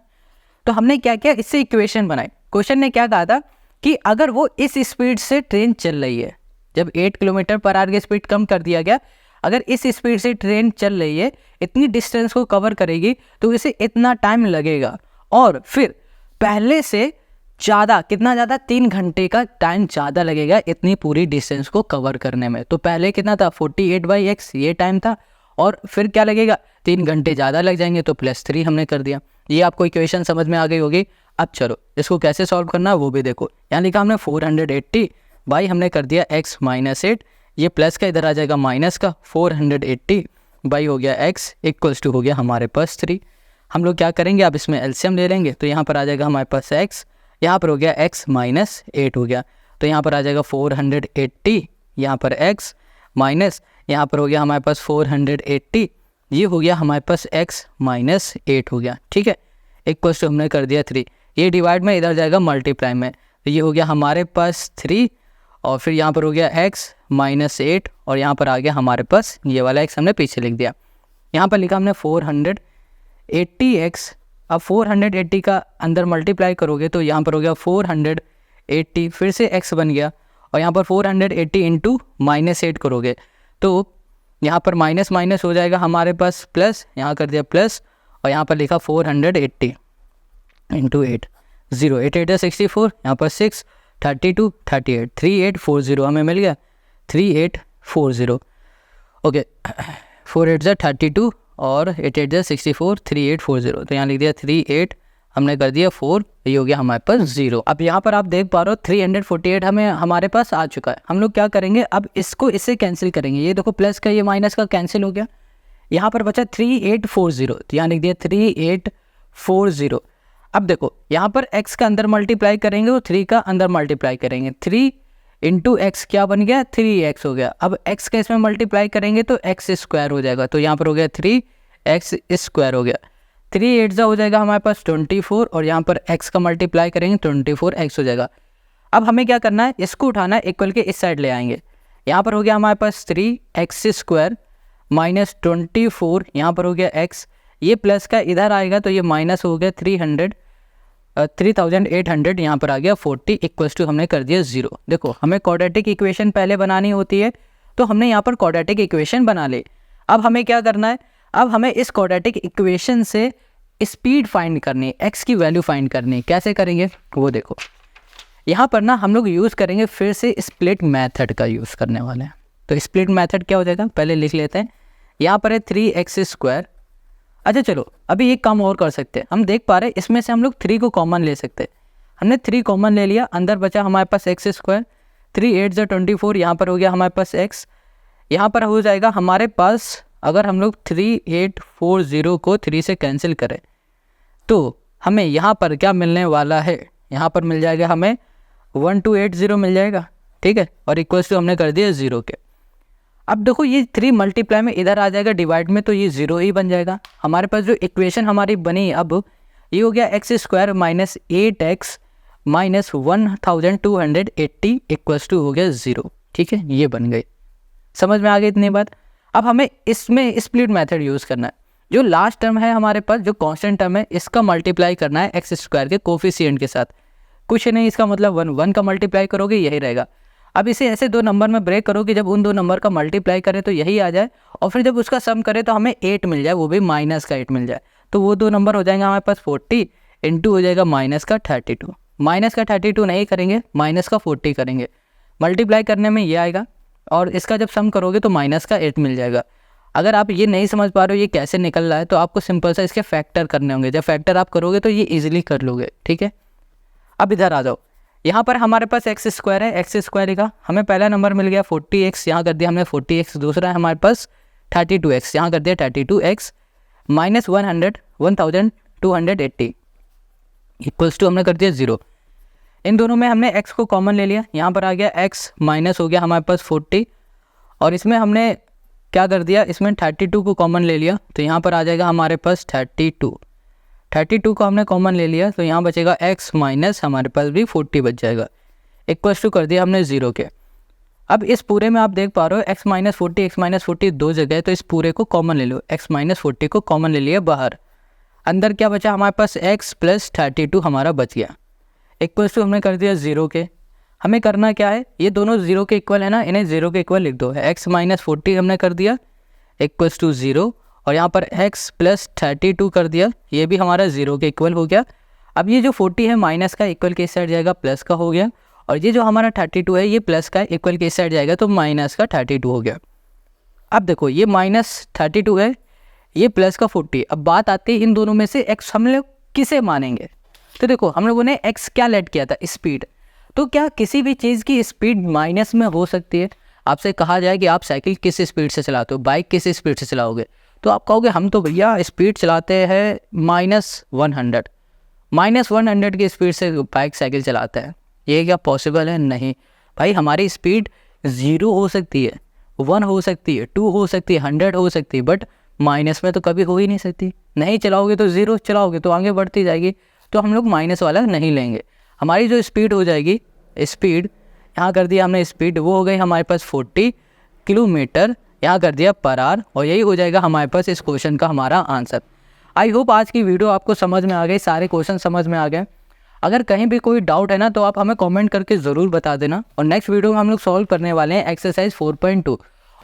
A: तो हमने क्या किया, इससे इक्वेशन बनाई। क्वेश्चन ने क्या कहा था कि अगर वो इस स्पीड से ट्रेन चल रही है, जब 8 किलोमीटर पर आवर की स्पीड कम कर दिया गया, अगर इस स्पीड से ट्रेन चल रही है, इतनी डिस्टेंस को कवर करेगी, तो इसे इतना टाइम लगेगा, और फिर पहले से ज़्यादा, कितना ज़्यादा, 3 घंटे का टाइम ज़्यादा लगेगा इतनी पूरी डिस्टेंस को कवर करने में। तो पहले कितना था 48/x ये टाइम था, और फिर क्या लगेगा, 3 घंटे ज़्यादा लग जाएंगे, तो +3 हमने कर दिया। ये आपको इक्वेशन समझ में आ गई होगी। अब चलो इसको कैसे सॉल्व करना है वो भी देखो। यहाँ लिखा हमने 480 बाई हमने कर दिया x माइनस 8, ये प्लस का इधर आ जाएगा माइनस का, 480 बाई हो गया x इक्वल्स टू हो गया हमारे पास 3। हम लोग क्या करेंगे, अब इसमें एलसीएम ले लेंगे, तो यहाँ पर आ जाएगा हमारे पास x, यहाँ पर हो गया x माइनस 8 हो गया, तो यहाँ पर आ जाएगा 480, यहाँ पर x माइनस, यहाँ पर हो गया हमारे पास 480, ये हो गया हमारे पास x माइनस 8 हो गया, ठीक है। इक्वल्स टू हमने कर दिया 3, ये डिवाइड में इधर जाएगा मल्टीप्लाई में, तो ये हो गया हमारे पास 3, और फिर यहाँ पर हो गया x माइनस 8, और यहाँ पर आ गया हमारे पास ये वाला x हमने पीछे लिख दिया। यहाँ पर लिखा हमने 480x। अब 480 का अंदर मल्टीप्लाई करोगे तो यहाँ पर हो गया 480, फिर से x बन गया, और यहाँ पर 480 इंटू -8 करोगे तो यहाँ पर माइनस माइनस हो जाएगा हमारे पास प्लस, यहाँ कर दिया प्लस, और यहाँ पर लिखा 480 इंटू 8, 0 8 8 64, यहाँ पर 6 32 38 3840 हमें मिल गया 3840। ओके 4 8 32 और 8 8 64 3840, तो यहाँ लिख दिया 38, हमने कर दिया 4, ये हो गया हमारे पास 0। अब यहाँ पर आप देख पा रहे हो 348 हमें हमारे पास आ चुका है। हम लोग क्या करेंगे, अब इसको इससे कैंसिल करेंगे। ये देखो प्लस का ये माइनस का कैंसिल हो गया, यहाँ पर बचा 3840, तो यहाँ लिख दिया 3840। अब देखो यहाँ पर x का अंदर मल्टीप्लाई करेंगे और 3 का अंदर मल्टीप्लाई करेंगे, 3 इंटू एक्स क्या बन गया 3x हो गया। अब x का इसमें मल्टीप्लाई करेंगे तो x स्क्वायर हो जाएगा, तो यहाँ पर हो गया 3x स्क्वायर हो गया, 3 8 हो जाएगा हमारे पास 24, और यहाँ पर x का मल्टीप्लाई करेंगे 24x हो जाएगा। अब हमें क्या करना है, इसको उठाना है, इक्वल के इस साइड ले आएंगे। यहाँ पर हो गया हमारे पास 3x स्क्वायर माइनस 24, यहाँ पर हो गया x, ये प्लस का इधर आएगा तो ये माइनस हो गया 3800 यहाँ पर आ गया 40 इक्वल्स टू हमने कर दिया 0। देखो हमें क्वाड्रेटिक इक्वेशन पहले बनानी होती है, तो हमने यहाँ पर क्वाड्रेटिक इक्वेशन बना ली। अब हमें क्या करना है, अब हमें इस क्वाड्रेटिक इक्वेशन से स्पीड फाइंड करनी है, x की वैल्यू फाइंड करनी है। कैसे करेंगे वो देखो, यहाँ पर ना हम लोग यूज़ करेंगे फिर से स्प्लिट मेथड का यूज़ करने वाले हैं। तो स्प्लिट मेथड क्या हो जाएगा, पहले लिख लेते हैं। यहाँ पर है 3x स्क्वायर। अच्छा चलो अभी एक काम और कर सकते हैं, हम देख पा रहे हैं इसमें से हम लोग 3 को कॉमन ले सकते हैं। हमने 3 कॉमन ले लिया, अंदर बचा हमारे पास x स्क्वायर, 3 8 24, यहाँ पर हो गया हमारे पास x, यहाँ पर हो जाएगा हमारे पास, अगर हम लोग 3840 को 3 से कैंसिल करें तो हमें यहाँ पर क्या मिलने वाला है, यहाँ पर मिल जाएगा हमें 1280 मिल जाएगा, ठीक है, और इक्वल्स टू हमने कर दिया 0 के। अब देखो ये 3 मल्टीप्लाई में इधर आ जाएगा डिवाइड में, तो ये 0 ही बन जाएगा। हमारे पास जो इक्वेशन हमारी बनी अब ये हो गया x square minus 8x minus 1280 equals to हो गया 0, ठीक है, ये बन गई। समझ में आ गई इतनी बात। अब हमें इसमें स्प्लिट मेथड यूज़ करना है। जो लास्ट टर्म है हमारे पास, जो कांस्टेंट टर्म है, इसका मल्टीप्लाई करना है एक्स स्क्वायर के कोफिशिएंट के साथ। कुछ नहीं, इसका मतलब 1 का मल्टीप्लाई करोगे यही रहेगा। अब इसे ऐसे 2 नंबर में ब्रेक करो कि जब उन 2 नंबर का मल्टीप्लाई करें तो यही आ जाए, और फिर जब उसका सम करें तो हमें 8 मिल जाए, वो भी माइनस का 8 मिल जाए। तो वो 2 नंबर हो जाएंगे हमारे पास 40 इंटू हो जाएगा माइनस का 32। माइनस का 32 नहीं करेंगे, माइनस का 40 करेंगे। मल्टीप्लाई करने में ये आएगा, और इसका जब सम करोगे तो माइनस का 8 मिल जाएगा। अगर आप ये नहीं समझ पा रहे हो ये कैसे निकल रहा है, तो आपको सिंपल सा इसके फैक्टर करने होंगे। जब फैक्टर आप करोगे तो ये इजीली कर लोगे, ठीक है। अब इधर आ जाओ, यहाँ पर हमारे पास एक्स स्क्वायर है, एक्स स्क्वायर का हमें पहला नंबर मिल गया 40x, यहाँ कर दिया हमने 40x। दूसरा है हमारे पास 32x, यहाँ कर दिया 32x माइनस 1280 इक्वल्स टू हमने कर दिया 0। इन दोनों में हमने x को कॉमन ले लिया, यहाँ पर आ गया x माइनस हो गया हमारे पास 40, और इसमें हमने क्या कर दिया, इसमें 32 को कॉमन ले लिया, तो यहाँ पर आ जाएगा हमारे पास 32 को हमने कॉमन ले लिया, तो यहाँ बचेगा x माइनस हमारे पास भी 40 बच जाएगा, इक्वल्स टू कर दिया हमने 0 के। अब इस पूरे में आप देख पा रहे हो x माइनस 40 2 जगह है, तो इस पूरे को कॉमन ले लो, x माइनस 40 को कॉमन ले लिया बाहर। अंदर क्या बचा हमारे पास x प्लस 32 हमारा बच गया, इक्वल्स टू हमने कर दिया 0 के। हमें करना क्या है, ये दोनों 0 के इक्वल है ना, इन्हें 0 के इक्वल लिख दो। x माइनस 40 हमने कर दिया इक्वल्स टू 0, और यहाँ पर x प्लस 32 कर दिया, ये भी हमारा 0 के इक्वल हो गया। अब ये जो 40 है माइनस का इक्वल के इस साइड जाएगा, प्लस का हो गया, और ये जो हमारा 32 है ये प्लस का इक्वल के इस साइड जाएगा, तो माइनस का 32 हो गया। अब देखो ये माइनस 32 है, ये प्लस का 40। अब बात आती है इन दोनों में से x हम लोग किसे मानेंगे। तो देखो हम लोगों ने x क्या लेट किया था, स्पीड। तो क्या किसी भी चीज़ की स्पीड माइनस में हो सकती है। आपसे कहा जाए कि आप साइकिल किस स्पीड से चलाते हो, बाइक किस स्पीड से चलाओगे, तो आप कहोगे हम तो भैया स्पीड चलाते हैं -100 की स्पीड से बाइक साइकिल चलाते हैं। ये क्या पॉसिबल है? नहीं भाई, हमारी स्पीड 0 हो सकती है, 1 हो सकती है, 2 हो सकती है, 100 हो सकती है, बट माइनस में तो कभी हो ही नहीं सकती। नहीं चलाओगे तो 0, चलाओगे तो आगे बढ़ती जाएगी, तो हम लोग माइनस वाला नहीं लेंगे। हमारी जो स्पीड हो जाएगी, स्पीड यहाँ कर दिया हमने स्पीड, वो हो गई हमारे पास 40 किलोमीटर, यहाँ कर दिया पर आवर और यही हो जाएगा हमारे पास इस क्वेश्चन का हमारा आंसर। आई होप आज की वीडियो आपको समझ में आ गई, सारे क्वेश्चन समझ में आ गए। अगर कहीं भी कोई डाउट है ना तो आप हमें कमेंट करके ज़रूर बता देना। और नेक्स्ट वीडियो में हम लोग सॉल्व करने वाले हैं एक्सरसाइज 4.2।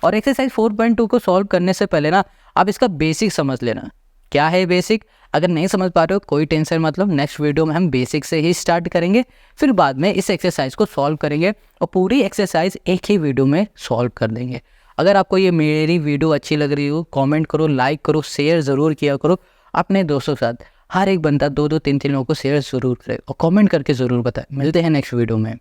A: और एक्सरसाइज 4.2 को सॉल्व करने से पहले ना आप इसका बेसिक समझ लेना। क्या है बेसिक? अगर नहीं समझ पा रहे हो कोई टेंशन मतलब, नेक्स्ट वीडियो में हम बेसिक से ही स्टार्ट करेंगे, फिर बाद में इस एक्सरसाइज को सॉल्व करेंगे और पूरी एक्सरसाइज एक ही वीडियो में सॉल्व कर देंगे। अगर आपको ये मेरी वीडियो अच्छी लग रही हो कमेंट करो, लाइक करो, शेयर ज़रूर किया करो अपने दोस्तों के साथ। हर एक बंदा 2-2 3-3 लोगों को शेयर ज़रूर करे और कमेंट करके ज़रूर बताए। मिलते हैं नेक्स्ट वीडियो में।